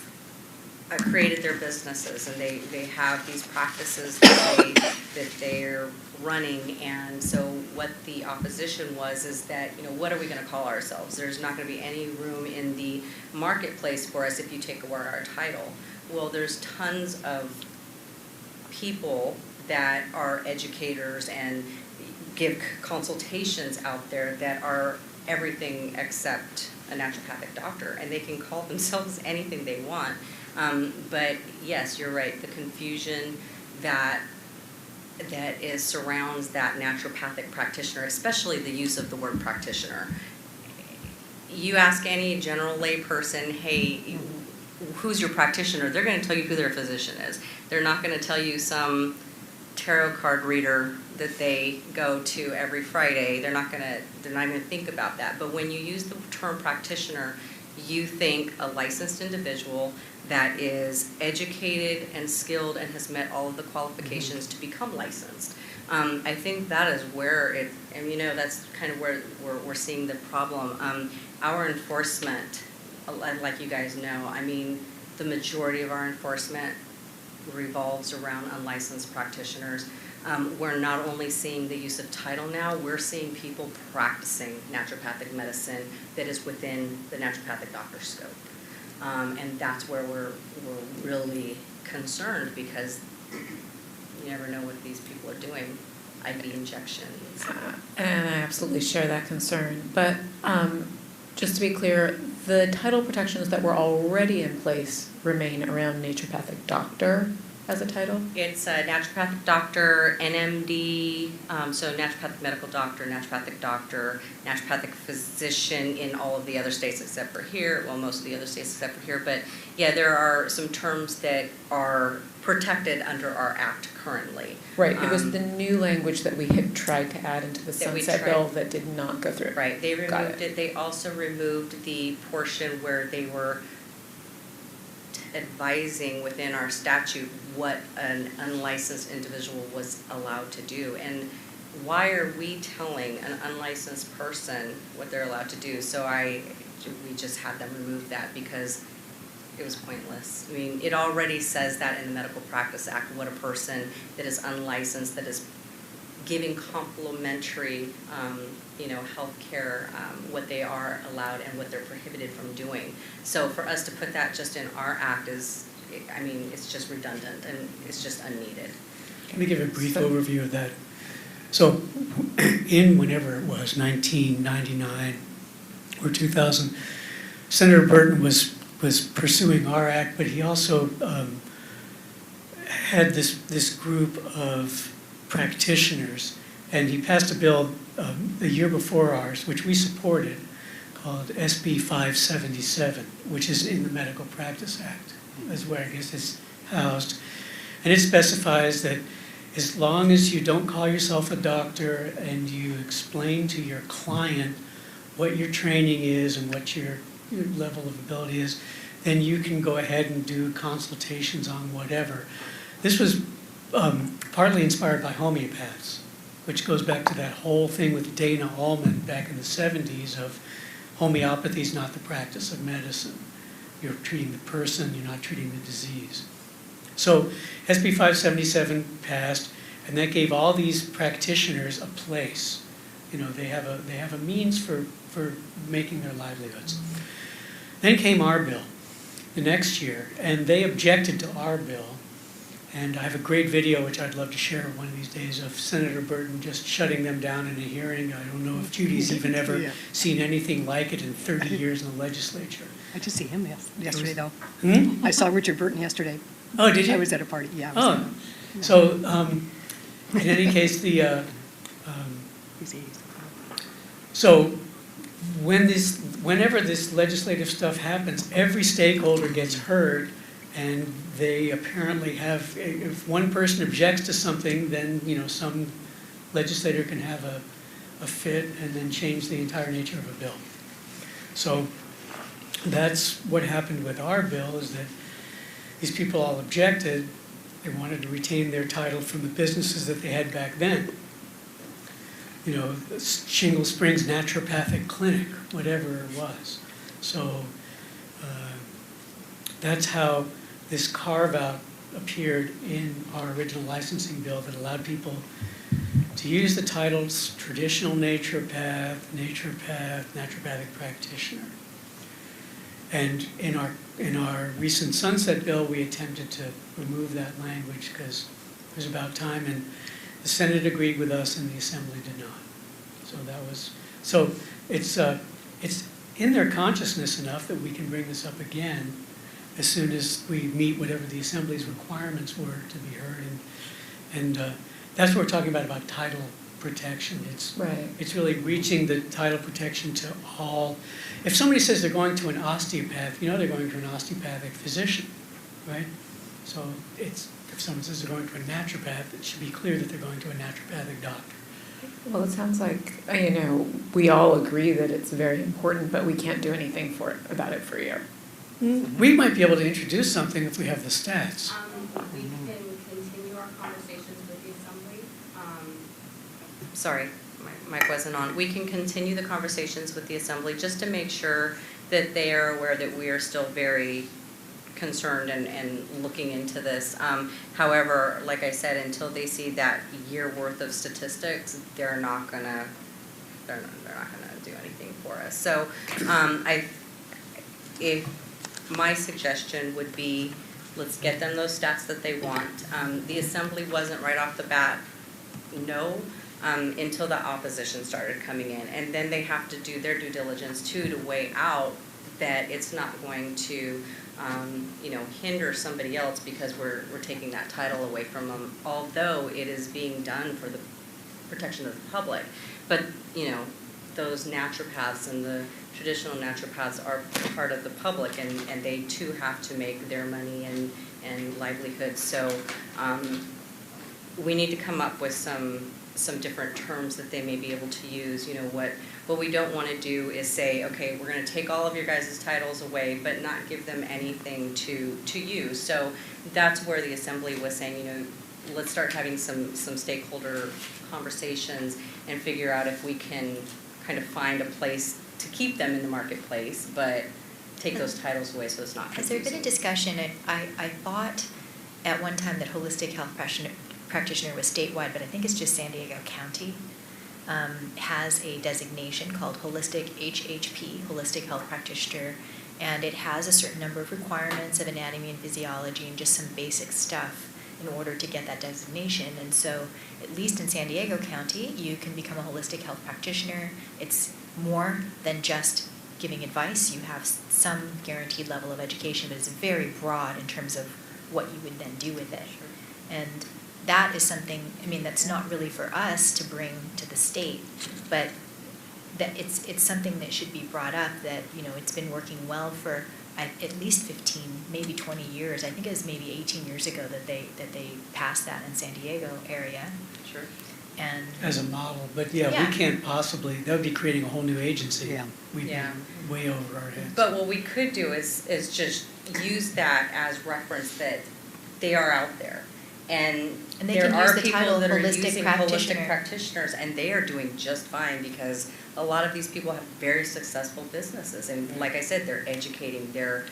S1: created their businesses, and they have these practices that they're running. And so what the opposition was is that, what are we going to call ourselves? There's not going to be any room in the marketplace for us if you take away our title. Well, there's tons of people that are educators and give consultations out there that are everything except a naturopathic doctor, and they can call themselves anything they want. But yes, you're right. The confusion that surrounds that naturopathic practitioner, especially the use of the word practitioner. You ask any general lay person, hey, who's your practitioner? They're going to tell you who their physician is. They're not going to tell you some tarot card reader that they go to every Friday. They're not going to think about that. But when you use the term practitioner, you think a licensed individual that is educated and skilled and has met all of the qualifications to become licensed. I think that is where that's kind of where we're seeing the problem. Our enforcement, like you guys know, the majority of our enforcement revolves around unlicensed practitioners. We're not only seeing the use of title now, we're seeing people practicing naturopathic medicine that is within the naturopathic doctor's scope. And that's where we're really concerned, because you never know what these people are doing, IV injections.
S8: And I absolutely share that concern. But just to be clear, the title protections that were already in place remain around naturopathic doctor as a title?
S1: It's a naturopathic doctor, NMD, so naturopathic medical doctor, naturopathic physician in all of the other states except for here, well, most of the other states except for here, but yeah, there are some terms that are protected under our act currently.
S8: Right, it was the new language that we had tried to add into the
S1: That we
S8: sunset
S1: tried-
S8: bill that did not go through.
S1: Right, they
S8: Got
S1: removed it. They also removed the portion where they were advising within our statute what an unlicensed individual was allowed to do. And why are we telling an unlicensed person what they're allowed to do? So we just had them remove that because it was pointless. I mean, it already says that in the Medical Practice Act, what a person that is unlicensed, that is giving complimentary, healthcare, what they are allowed and what they're prohibited from doing. So for us to put that just in our act is, it's just redundant and it's just unneeded.
S2: Let me give a brief overview of that. So in whenever it was, 1999 or 2000, Senator Burton was pursuing our act, but he also had this group of practitioners, and he passed a bill the year before ours, which we supported, called SB 577, which is in the Medical Practice Act, is where I guess it's housed. And it specifies that as long as you don't call yourself a doctor and you explain to your client what your training is and what your level of ability is, then you can go ahead and do consultations on whatever. This was partly inspired by homeopaths, which goes back to that whole thing with Dana Allman back in the 70s of homeopathy is not the practice of medicine. You're treating the person, you're not treating the disease. So SB 577 passed, and that gave all these practitioners a place. They have a means for making their livelihoods. Then came our bill the next year, and they objected to our bill. And I have a great video, which I'd love to share one of these days, of Senator Burton just shutting them down in a hearing. I don't know if Judy's even ever seen anything like it in 30 years in the legislature.
S6: I just see him yesterday, though.
S2: Hmm?
S6: I saw Richard Burton yesterday.
S2: Oh, did you?
S6: I was at a party, yeah.
S2: So in any case, so whenever this legislative stuff happens, every stakeholder gets heard, and they apparently have, if one person objects to something, then some legislator can have a fit and then change the entire nature of a bill. So that's what happened with our bill, is that these people all objected. They wanted to retain their title from the businesses that they had back then. Shingle Springs Naturopathic Clinic, whatever it was. So that's how this carve-out appered in our original licensing bill that allowed people to use the titles traditional naturopath, naturopathic practitioner. And in our recent sunset bill, we attempted to remove that language because it was about time, and the Senate agreed with us and the Assembly did not. So it's in their consciousness enough that we can bring this up again as soon as we meet whatever the Assembly's requirements were to be heard. And that's what we're talking about title protection. It's really reaching the title protection to all. If somebody says they're going to an osteopath, they're going to an osteopathic physician, right? So if someone says they're going to a naturopath, it should be clear that they're going to a naturopathic doctor.
S8: Well, it sounds like, we all agree that it's very important, but we can't do anything about it for a year.
S2: We might be able to introduce something if we have the stats.
S1: We can continue our conversations with the Assembly. Sorry, my mic wasn't on. We can continue the conversations with the Assembly just to make sure that they are aware that we are still very concerned and looking into this. However, like I said, until they see that year worth of statistics, they're not gonna do anything for us. So, my suggestion would be, let's get them those stats that they want. The Assembly wasn't right off the bat no, until the opposition started coming in, and then they have to do their due diligence too to weigh out that it's not going to, hinder somebody else because we're taking that title away from them, although it is being done for the protection of the public. But, those naturopaths and the traditional naturopaths are part of the public, and they too have to make their money and livelihood. So we need to come up with some different terms that they may be able to use. What we don't want to do is say, okay, we're going to take all of your guys' titles away, but not give them anything to use. So that's where the assembly was saying, let's start having some stakeholder conversations and figure out if we can kind of find a place to keep them in the marketplace, but take those titles away so it's not confusing.
S3: Has there been a discussion, I thought at one time that holistic health practitioner was statewide, but I think it's just San Diego County, has a designation called holistic HHP, holistic health practitioner, and it has a certain number of requirements of anatomy and physiology and just some basic stuff in order to get that designation. And so, at least in San Diego County, you can become a holistic health practitioner. It's more than just giving advice. You have some guaranteed level of education, but it's very broad in terms of what you would then do with it.
S1: Sure.
S3: And that is something, that's not really for us to bring to the state, but that it's something that should be brought up, that, it's been working well for at least 15, maybe 20 years. I think it was maybe 18 years ago that they passed that in San Diego area.
S1: Sure.
S2: And as a model, but we
S3: Yeah.
S2: can't possibly, that would be creating a whole new agency.
S6: Yeah.
S2: We'd
S1: Yeah.
S2: be way over our heads.
S1: But what we could do is just use that as reference that they are out there. And
S3: they
S1: there
S3: can
S1: are
S3: use the
S1: people
S3: title
S1: that are
S3: holistic
S1: using
S3: practitioner.
S1: holistic practitioners, and they are doing just fine because a lot of these people have very successful businesses. And like I said, they're educating, they're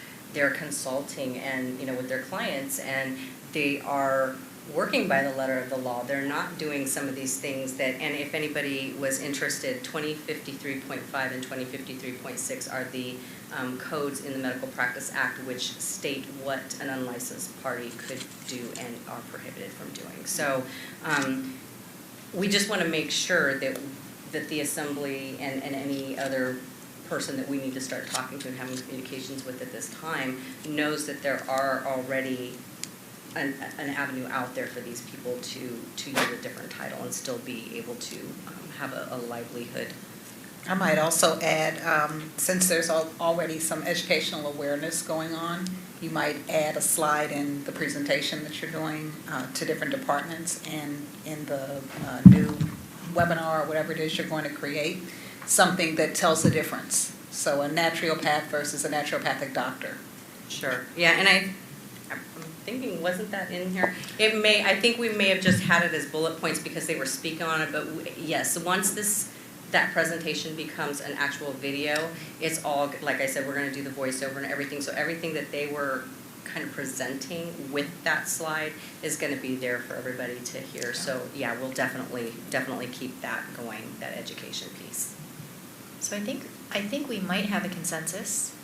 S1: consulting and, with their clients, and they are working by the letter of the law. They're not doing some of these things that, and if anybody was interested, 2053.5 and 2053.6 are the codes in the Medical Practice Act which state what an unlicensed party could do and are prohibited from doing. So we just want to make sure that the Assembly and any other person that we need to start talking to and having communications with at this time knows that there are already an avenue out there for these people to use a different title and still be able to have a livelihood.
S10: I might also add, since there's already some educational awareness going on, you might add a slide in the presentation that you're doing to different departments, and in the new webinar or whatever it is you're going to create, something that tells the difference. So a naturopath versus a naturopathic doctor.
S1: Sure. Yeah, and I'm thinking, wasn't that in here? I think we may have just had it as bullet points because they were speaking on it, but yes, once that presentation becomes an actual video, it's all, like I said, we're going to do the voiceover and everything, so everything that they were kind of presenting with that slide is going to be there for everybody to hear. So yeah, we'll definitely keep that going, that education piece.
S3: So I think we might have a consensus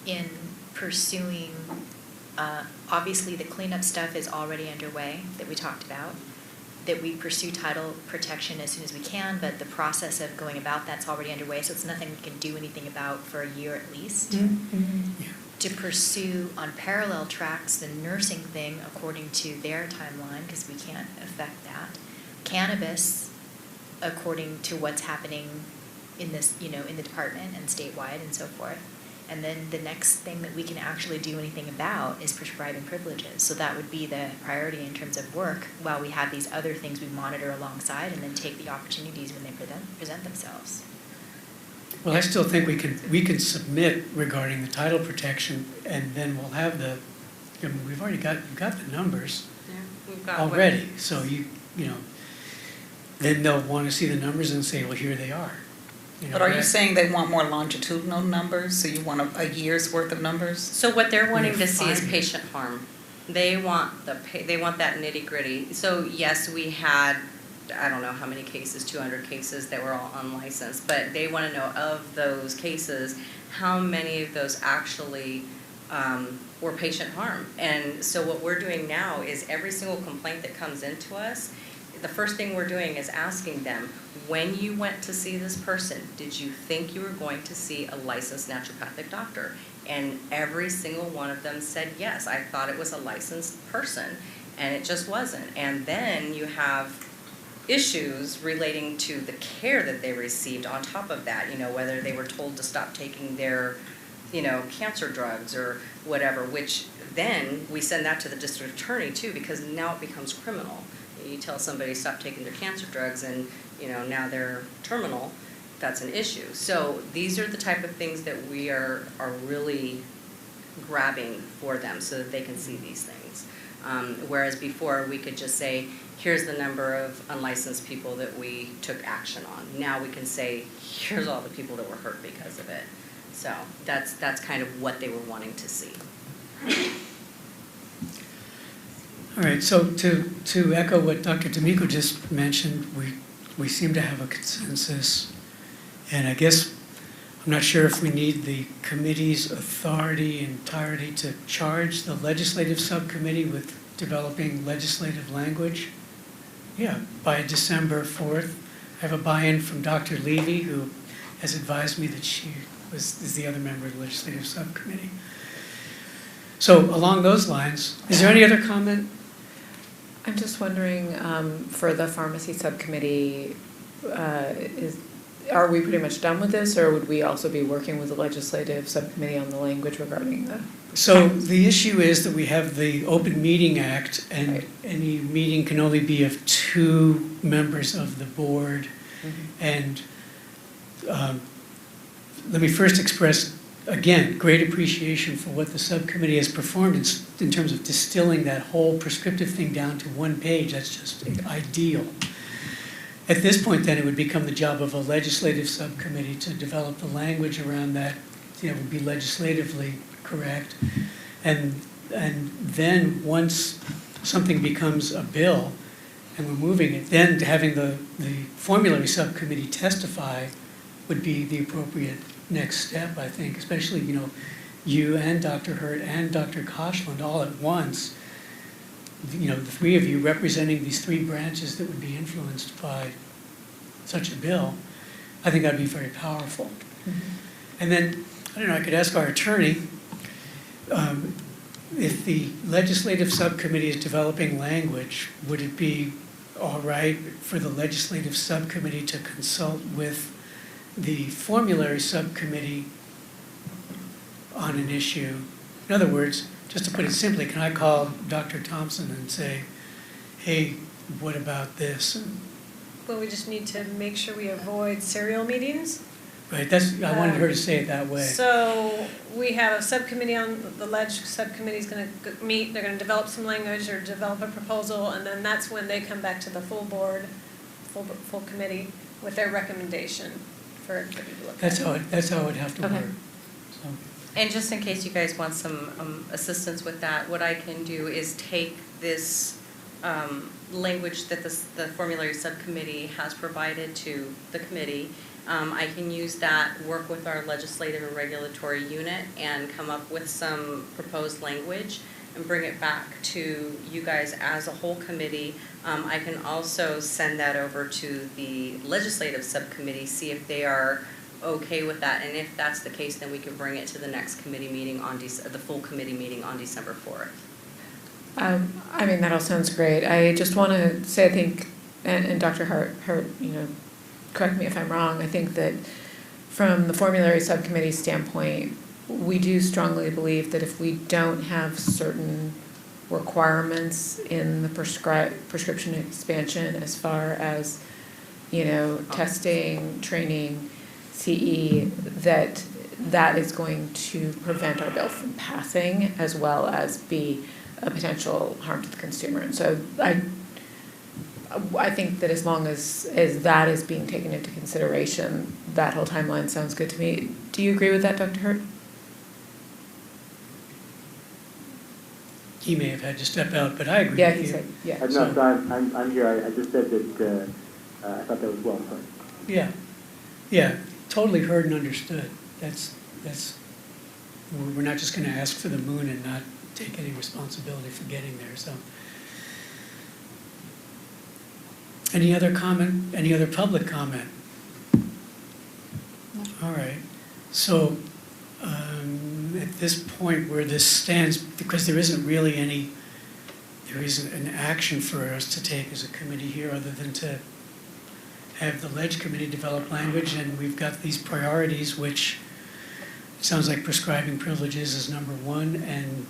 S3: in pursuing, obviously the cleanup stuff is already underway that we talked about, that we pursue title protection as soon as we can, but the process of going about that's already underway, so it's nothing we can do anything about for a year at least.
S6: Mm-hmm.
S2: Yeah.
S3: To pursue on parallel tracks the nursing thing according to their timeline, because we can't affect that. Cannabis, according to what's happening in this, in the department and statewide and so forth. And then the next thing that we can actually do anything about is prescribing privileges. So that would be the priority in terms of work, while we have these other things we monitor alongside and then take the opportunities when they present themselves.
S2: Well, I still think we can submit regarding the title protection, and then we'll have we've already got the numbers
S1: Yeah, we've got
S2: already. So then they'll want to see the numbers and say, well, here they are.
S10: But are you saying they want more longitudinal numbers, so you want a year's worth of numbers?
S1: So what they're wanting to see is
S2: 5 years.
S1: patient harm. They want that nitty gritty. So yes, we had, I don't know how many cases, 200 cases that were all unlicensed, but they want to know of those cases, how many of those actually were patient harm. And so what we're doing now is every single complaint that comes into us, the first thing we're doing is asking them, when you went to see this person, did you think you were going to see a licensed naturopathic doctor? And every single one of them said, yes, I thought it was a licensed person, and it just wasn't. And then you have issues relating to the care that they received on top of that, whether they were told to stop taking their, cancer drugs or whatever, which then we send that to the district attorney too, because now it becomes criminal. You tell somebody to stop taking their cancer drugs and, now they're terminal, that's an issue. So these are the type of things that we are really grabbing for them so that they can see these things. Whereas before we could just say, here's the number of unlicensed people that we took action on. Now we can say, here's all the people that were hurt because of it. So that's kind of what they were wanting to see.
S2: All right, so to echo what Dr. D'Amico just mentioned, we seem to have a consensus. And I guess I'm not sure if we need the committee's authority entirety to charge the legislative subcommittee with developing legislative language. Yeah, by December 4th. I have a buy-in from Dr. Levy, who has advised me that she is the other member of the legislative subcommittee. So along those lines, is there any other comment?
S8: I'm just wondering, for the pharmacy subcommittee, are we pretty much done with this, or would we also be working with the legislative subcommittee on the language regarding the?
S2: So the issue is that we have the Open Meeting Act, and
S8: right.
S2: any meeting can only be of 2 members of the board.
S8: Mm-hmm.
S2: And let me first express, again, great appreciation for what the subcommittee has performed in terms of distilling that whole prescriptive thing down to 1 page. That's just ideal. At this point, then, it would become the job of a legislative subcommittee to develop the language around that, would be legislatively correct. And then once something becomes a bill and we're moving it, then having the formulary subcommittee testify would be the appropriate next step, I think, especially, you and Dr. Hurt and Dr. Koshland all at once, the 3 of you representing these 3 branches that would be influenced by such a bill. I think that'd be very powerful.
S8: Mm-hmm.
S2: And then, I don't know, I could ask our attorney, if the legislative subcommittee is developing language, would it be all right for the legislative subcommittee to consult with the formulary subcommittee on an issue? In other words, just to put it simply, can I call Dr. Thompson and say, hey, what about this?
S7: Well, we just need to make sure we avoid serial meetings.
S2: Right, I wanted her to say it that way.
S7: So we have a subcommittee the ledge subcommittee is going to meet, they're going to develop some language or develop a proposal, and then that's when they come back to the full board, full committee with their recommendation for everybody to look at.
S2: That's how it would have to
S8: Okay.
S2: work. So.
S1: And just in case you guys want some assistance with that, what I can do is take this language that the formulary subcommittee has provided to the committee. I can use that, work with our legislative and regulatory unit, and come up with some proposed language and bring it back to you guys as a whole committee. I can also send that over to the legislative subcommittee, see if they are okay with that, and if that's the case, then we can bring it to the next committee meeting the full committee meeting on December 4th.
S8: I mean, that all sounds great. I just want to say, I think, and Dr. Hurt, correct me if I'm wrong, I think that from the formulary subcommittee standpoint, we do strongly believe that if we don't have certain requirements in the prescription expansion as far as, testing, training, CE, that is going to prevent our bill from passing, as well as be a potential harm to the consumer. And so I think that as long as that is being taken into consideration, that whole timeline sounds good to me. Do you agree with that, Dr. Hurt?
S2: He may have had to step out, but I agree
S8: Yeah,
S2: with
S8: he
S2: you.
S8: said, yeah.
S4: No, so I'm here. I just said that I thought that was well put.
S2: Yeah, totally heard and understood. We're not just going to ask for the moon and not take any responsibility for getting there. So, Any other comment, any other public comment? All right, so at this point where this stands, because there isn't an action for us to take as a committee here other than to have the Ledge Committee develop language, and we've got these priorities, which it sounds like prescribing privileges is number one, and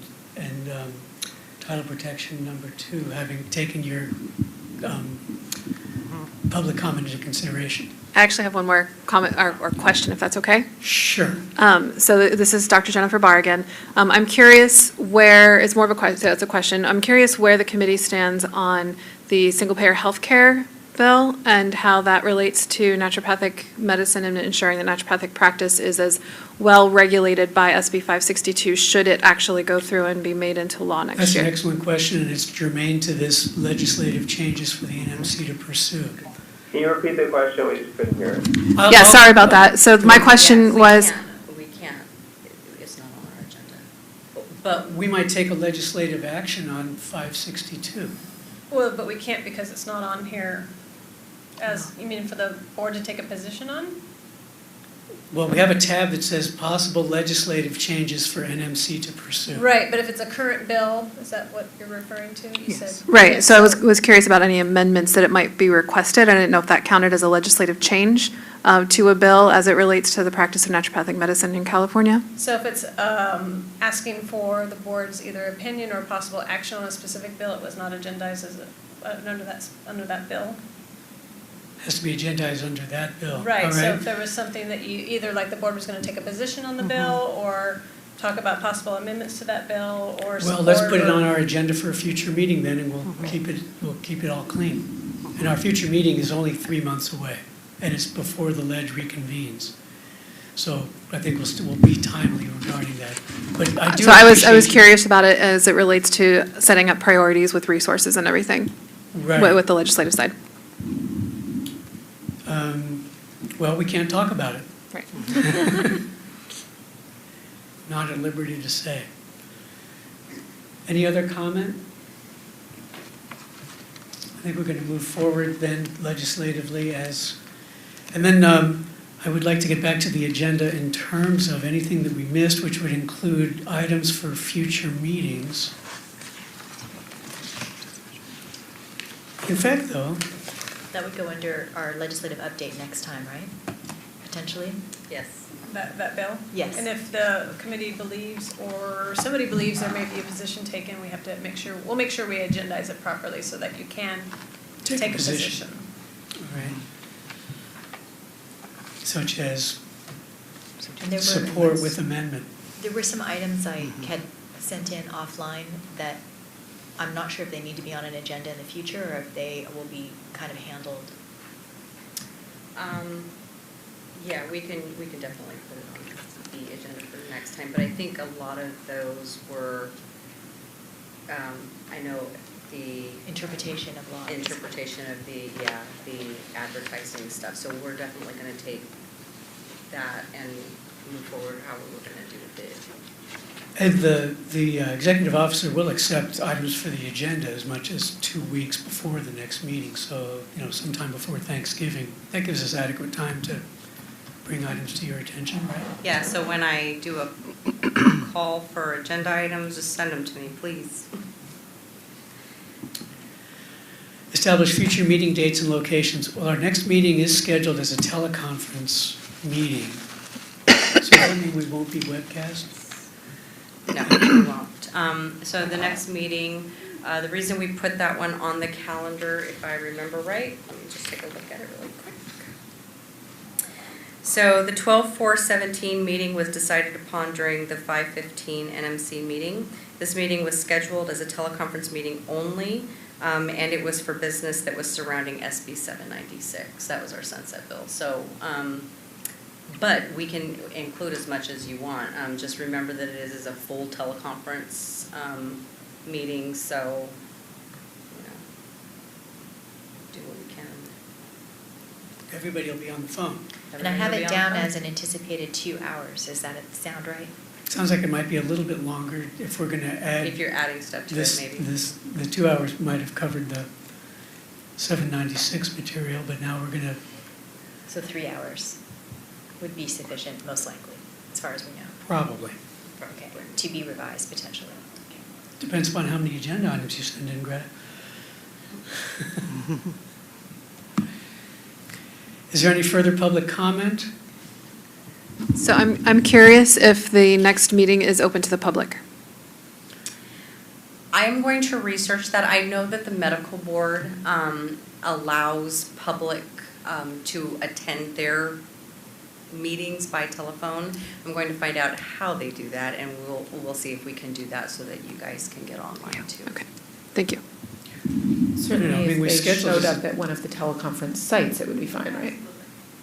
S2: title protection number two, having taken your public comment into consideration.
S9: I actually have one more comment or question, if that's okay.
S2: Sure.
S9: So this is Dr. Jennifer Barr again. I'm curious where, it's more of a question, so it's a question. I'm curious where the committee stands on the single-payer healthcare bill and how that relates to naturopathic medicine and ensuring that naturopathic practice is as well regulated by SB 562, should it actually go through and be made into law next
S2: That's
S9: year?
S2: an excellent question, and it's germane to this legislative changes for the NMC to pursue.
S5: Can you repeat the question? We just couldn't hear it.
S9: Yeah, sorry about that. So my question was,
S1: We can't, it's not on our agenda. But
S2: We might take a legislative action on 562.
S7: Well, but we can't because it's not on here as, you mean for the board to take a position on?
S2: Well, we have a tab that says possible legislative changes for NMC to pursue.
S7: Right, but if it's a current bill, is that what you're referring to? You said.
S9: right,
S7: Yeah,
S9: so I was curious about any amendments that it might be requested. I didn't know if that counted as a legislative change to a bill as it relates to the practice of naturopathic medicine in California.
S7: So if it's asking for the board's either opinion or possible action on a specific bill, it was not agendized as under that bill?
S2: Has to be agendized under that bill.
S7: Right,
S2: All
S7: so if there was something that you, either like the board was going to take a position on the bill or talk about possible amendments to that bill or
S2: Well, let's
S7: support
S2: put it
S7: or-
S2: on our agenda for a future meeting then, and we'll keep it all clean. And our future meeting is only 3 months away, and it's before the Ledge reconvenes. So I think we'll be timely regarding that. But I do
S9: So I was
S2: appreciate-
S9: curious about it as it relates to setting up priorities with resources and everything
S2: Right.
S9: with the legislative side.
S2: Well, we can't talk about it.
S9: Right.
S2: Not at liberty to say. Any other comment? I think we're going to move forward then legislatively and then I would like to get back to the agenda in terms of anything that we missed, which would include items for future meetings. In fact, though,
S3: That would go under our legislative update next time, right? Potentially?
S1: yes.
S7: That bill?
S3: Yes.
S7: And if the committee believes or somebody believes there may be a position taken, we have to we'll make sure we agendize it properly so that you can take a position.
S2: All right. Such as
S3: And there were-
S2: support with amendment.
S3: There were some items I had sent in offline that I'm not sure if they need to be on an agenda in the future or if they will be kind of handled.
S1: Yeah, we can definitely put it on the agenda for the next time, but I think a lot of those were, I know the
S3: Interpretation of laws.
S1: interpretation of the advertising stuff, so we're definitely gonna take that and move forward how we're gonna do the
S2: And the executive officer will accept items for the agenda as much as 2 weeks before the next meeting. So, sometime before Thanksgiving. That gives us adequate time to bring items to your attention, right?
S1: Yeah, so when I do a call for agenda items, just send them to me, please.
S2: Establish future meeting dates and locations. Well, our next meeting is scheduled as a teleconference meeting. So does that mean we won't be webcast?
S1: No, we won't. So the next meeting, the reason we put that one on the calendar, if I remember right, let me just take a look at it really quick. So the 12/4/17 meeting was decided upon during the 5:15 NMC meeting. This meeting was scheduled as a teleconference meeting only, and it was for business that was surrounding SB 796. That was our sunset bill. So, but we can include as much as you want. Just remember that it is a full teleconference meeting, so, do what we can.
S2: Everybody will be on the phone.
S3: And I have
S1: Everybody
S3: it
S1: on
S3: down
S1: the
S3: as an anticipated 2 hours. Does that sound right?
S2: Sounds like it might be a little bit longer if we're going to
S1: phone?
S2: add
S1: If you're adding stuff to it,
S2: this.
S1: maybe.
S2: The 2 hours might have covered 796 material, but now we're going to,
S3: So 3 hours would be sufficient, most likely, as far as we know.
S2: probably.
S3: Okay, to be revised potentially. Okay.
S2: Depends upon how many agenda items you send in, Greta. Is there any further public comment?
S9: So I'm curious if the next meeting is open to the public.
S1: I'm going to research that. I know that the medical board allows public to attend their meetings by telephone. I'm going to find out how they do that, and we'll see if we can do that so that you guys can get online too.
S9: Okay, thank you.
S8: Certainly,
S2: I mean, we
S8: if they
S2: scheduled
S8: showed
S2: this-
S8: up at one of the teleconference sites, it would be fine, right?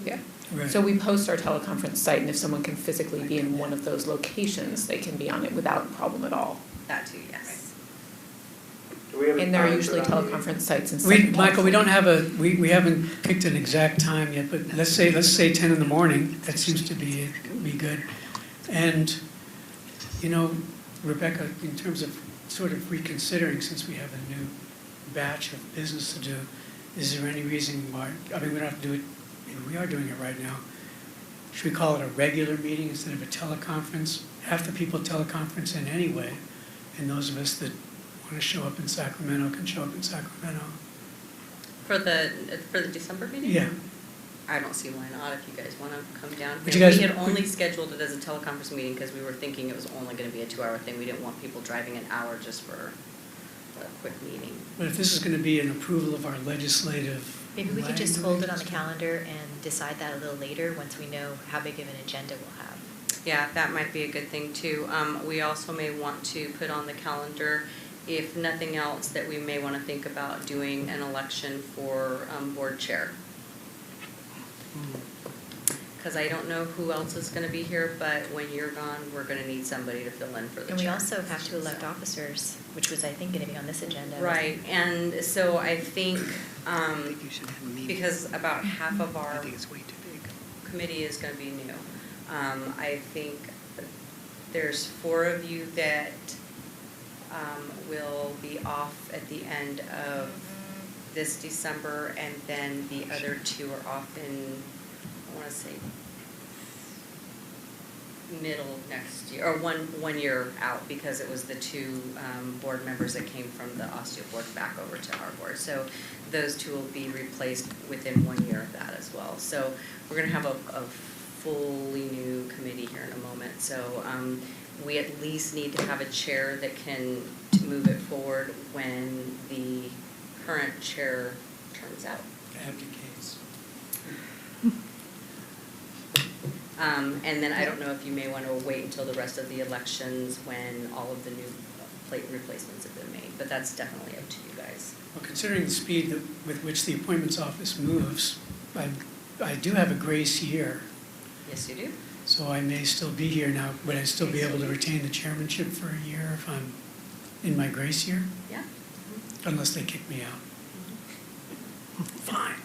S8: Yeah.
S2: Right.
S8: So we post our teleconference site, and if someone can physically be in one of those locations, they can be on it without a problem at all.
S1: That too, yes.
S5: Do we have a
S8: And there are
S5: time for
S8: usually
S5: that meeting?
S8: teleconference sites in
S2: We,
S8: some
S2: Michael, we don't
S8: towns.
S2: have we haven't picked an exact time yet, but let's say 10 in the morning. That seems to be good. And, you know, Rebecca, in terms of sort of reconsidering, since we have a new batch of business to do, is there any reason why, I mean, we don't have to do it, we are doing it right now. Should we call it a regular meeting instead of a teleconference? Half the people teleconference in anyway, and those of us that want to show up in Sacramento can show up in Sacramento.
S1: For the December meeting?
S2: Yeah.
S1: I don't see why not if you guys want to come down.
S2: Would you guys-
S1: We had only scheduled it as a teleconference meeting because we were thinking it was only going to be a 2-hour thing. We didn't want people driving an hour just for a quick meeting.
S2: But if this is going to be an approval of our legislative
S3: Maybe we could just hold it on the
S2: language-
S3: calendar and decide that a little later, once we know how big of an agenda we'll have.
S1: Yeah, that might be a good thing too. We also may want to put on the calendar, if nothing else, that we may want to think about doing an election for board chair. Because I don't know who else is going to be here, but when you're gone, we're going to need somebody to fill in for the chair.
S3: And we also have to elect officers, which was, I think, going to be on this agenda.
S1: Right, and so I think, because about half of our committee is going to be new, I think there's 4 of you that will be off at the end of this December, and then the other 2 are off in, I want to say, middle of next year, or one year out, because it was the 2 board members that came from the osteo board back over to our board. So those 2 will be replaced within 1 year of that as well. So we're going to have a fully new committee here in a moment. So we at least need to have a chair that can move it forward when the current chair turns out.
S2: Abdicates.
S1: And then I don't know if you may want to wait until the rest of the elections when all of the new plate replacements have been made, but that's definitely up to you guys.
S2: Well, considering the speed with which the appointments office moves, I do have a grace year,
S1: Yes, you do?
S2: so I may still be here now. Would I still be able to retain the chairmanship for a year if I'm in my grace year?
S1: Yeah.
S2: Unless they kick me out. Fine.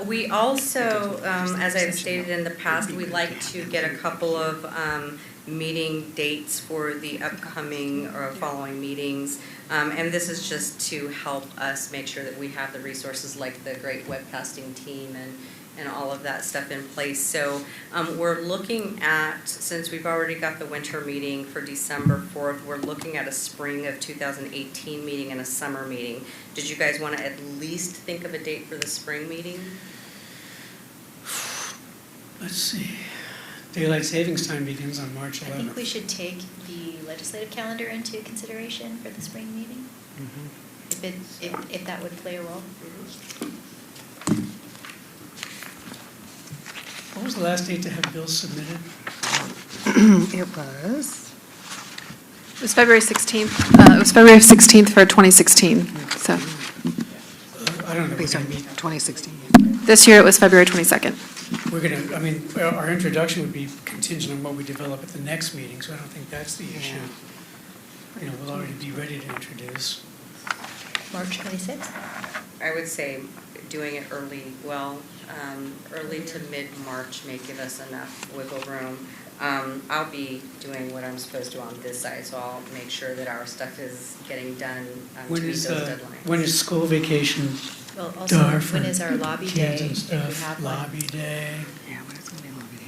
S1: We also, as I've stated in the past, we'd like to get a couple of meeting dates for the upcoming or following meetings. And this is just to help us make sure that we have the resources like the great webcasting team and all of that stuff in place. So we're looking at, since we've already got the winter meeting for December 4th, we're looking at a spring of 2018 meeting and a summer meeting. Did you guys want to at least think of a date for the spring meeting?
S2: Let's see. Daylight savings time begins on March 11th.
S3: I think we should take the legislative calendar into consideration for the spring meeting, if that would play a role.
S2: What was the last date to have bills submitted?
S6: It was.
S9: It was February 16th. It was February 16th for 2016. So
S2: I don't know. We're
S6: Based on
S2: going to meet.
S6: 2016.
S9: this year it was February 22nd.
S2: We're going to, I mean, our introduction would be contingent on what we develop at the next meeting, so I don't think that's the issue. You know, we'll already be ready to introduce.
S3: March 26th?
S1: I would say doing it early to mid-March may give us enough wiggle room. I'll be doing what I'm supposed to on this side, so I'll make sure that our stuff is getting done to
S2: When
S1: meet
S2: is,
S1: those deadlines.
S2: when is school vacation?
S3: Well, also,
S2: Dar for
S3: when is our lobby
S2: kids
S3: day,
S2: and
S3: if we
S2: stuff?
S3: have one?
S2: Lobby day.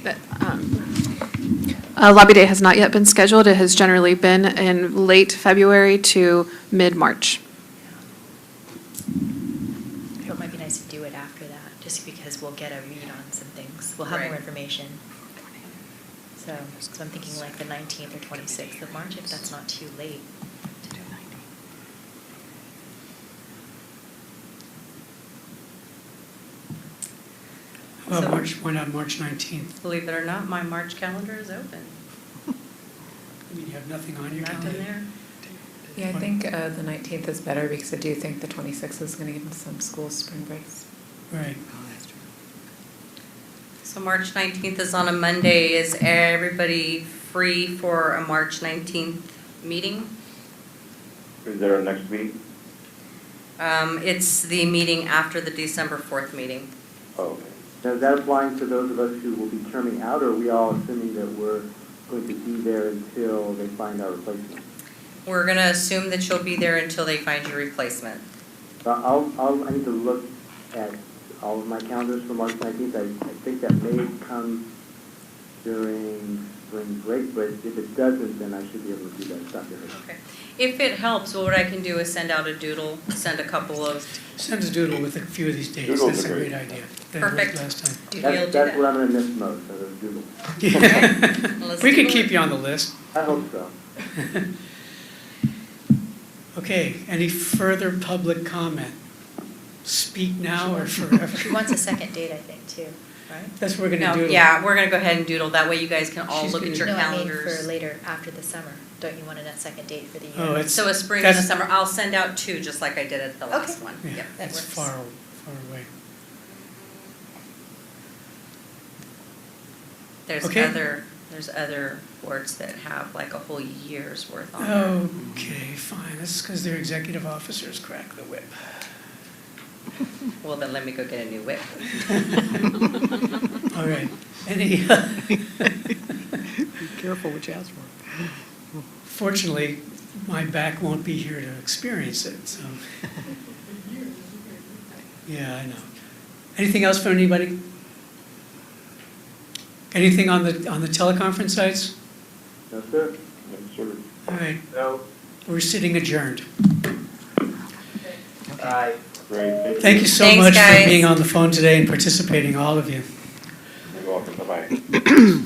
S9: But, Lobby Day has not yet been scheduled. It has generally been in late February to mid-March.
S3: It might be nice to do it after that, just because we'll get a read on some things. We'll have more
S1: Right.
S3: information. So I'm thinking like the 19th or 26th of March, if that's not too late.
S2: Well,
S1: So-
S2: March, why not March 19th?
S1: Believe it or not, my March calendar is open.
S2: I mean, you have nothing on your
S1: Nothing
S2: calendar?
S1: there.
S8: Yeah, I think the 19th is better because I do think the 26th is going to give some schools spring breaks.
S2: Right.
S1: So March 19th is on a Monday. Is everybody free for a March 19th meeting?
S5: Is there a next meeting?
S1: It's the meeting after the December 4th meeting.
S5: Oh, okay.
S4: Now, is that applying to those of us who will be terming out, or are we all assuming that we're going to be there until they find our replacement?
S1: We're going to assume that you'll be there until they find your replacement.
S4: So I need to look at all of my calendars for March 19th. I think that may come during spring break, but if it doesn't, then I should be able to do that stuff.
S1: Okay. If it helps, what I can do is send out a doodle, send a couple of,
S2: Send a doodle with a few of these dates.
S5: Doodles
S2: That's a
S5: are
S2: great
S5: great.
S2: idea. That worked
S1: Perfect.
S2: last time.
S1: you'll do
S4: That's
S1: that.
S4: what I'm going to miss most, are those doodles.
S1: Let's
S2: We could
S1: do
S2: keep
S1: it.
S2: you on the list.
S4: I hope so.
S2: Okay, any further public comment? Speak now or forever?
S3: She wants a second date, I think, too, right?
S2: That's what we're
S1: No,
S2: gonna do.
S1: yeah, we're going to go ahead and doodle. That way you guys can all
S2: She's
S1: look at
S2: gonna-
S1: your
S3: No, I mean
S1: calendars.
S3: for later, after the summer. Don't you want a second date for the year?
S2: Oh, it's.
S1: So a spring and a
S2: that's-
S1: summer, I'll send out two, just like I did at the last
S3: Okay.
S1: one.
S2: Yeah,
S1: Yep, that
S2: that's
S1: works.
S2: far away. Okay.
S1: There's other boards that have like a whole year's worth on
S2: Oh.
S1: there.
S2: Okay, fine. This is because their executive officers crack the whip.
S1: Well, then let me go get a new whip.
S2: All right. Any,
S6: Be careful what you ask for.
S2: fortunately, my back won't be here to experience it, so. Yeah, I know. Anything else for anybody? Anything on the teleconference sites?
S4: No, sir.
S5: Yes, sir.
S2: All right,
S5: No.
S2: we're sitting adjourned.
S5: Aye. Great.
S2: Thank you so
S1: Thanks,
S2: much for
S1: guys.
S2: being on the phone today and participating, all of you.
S5: You're welcome. Bye-bye.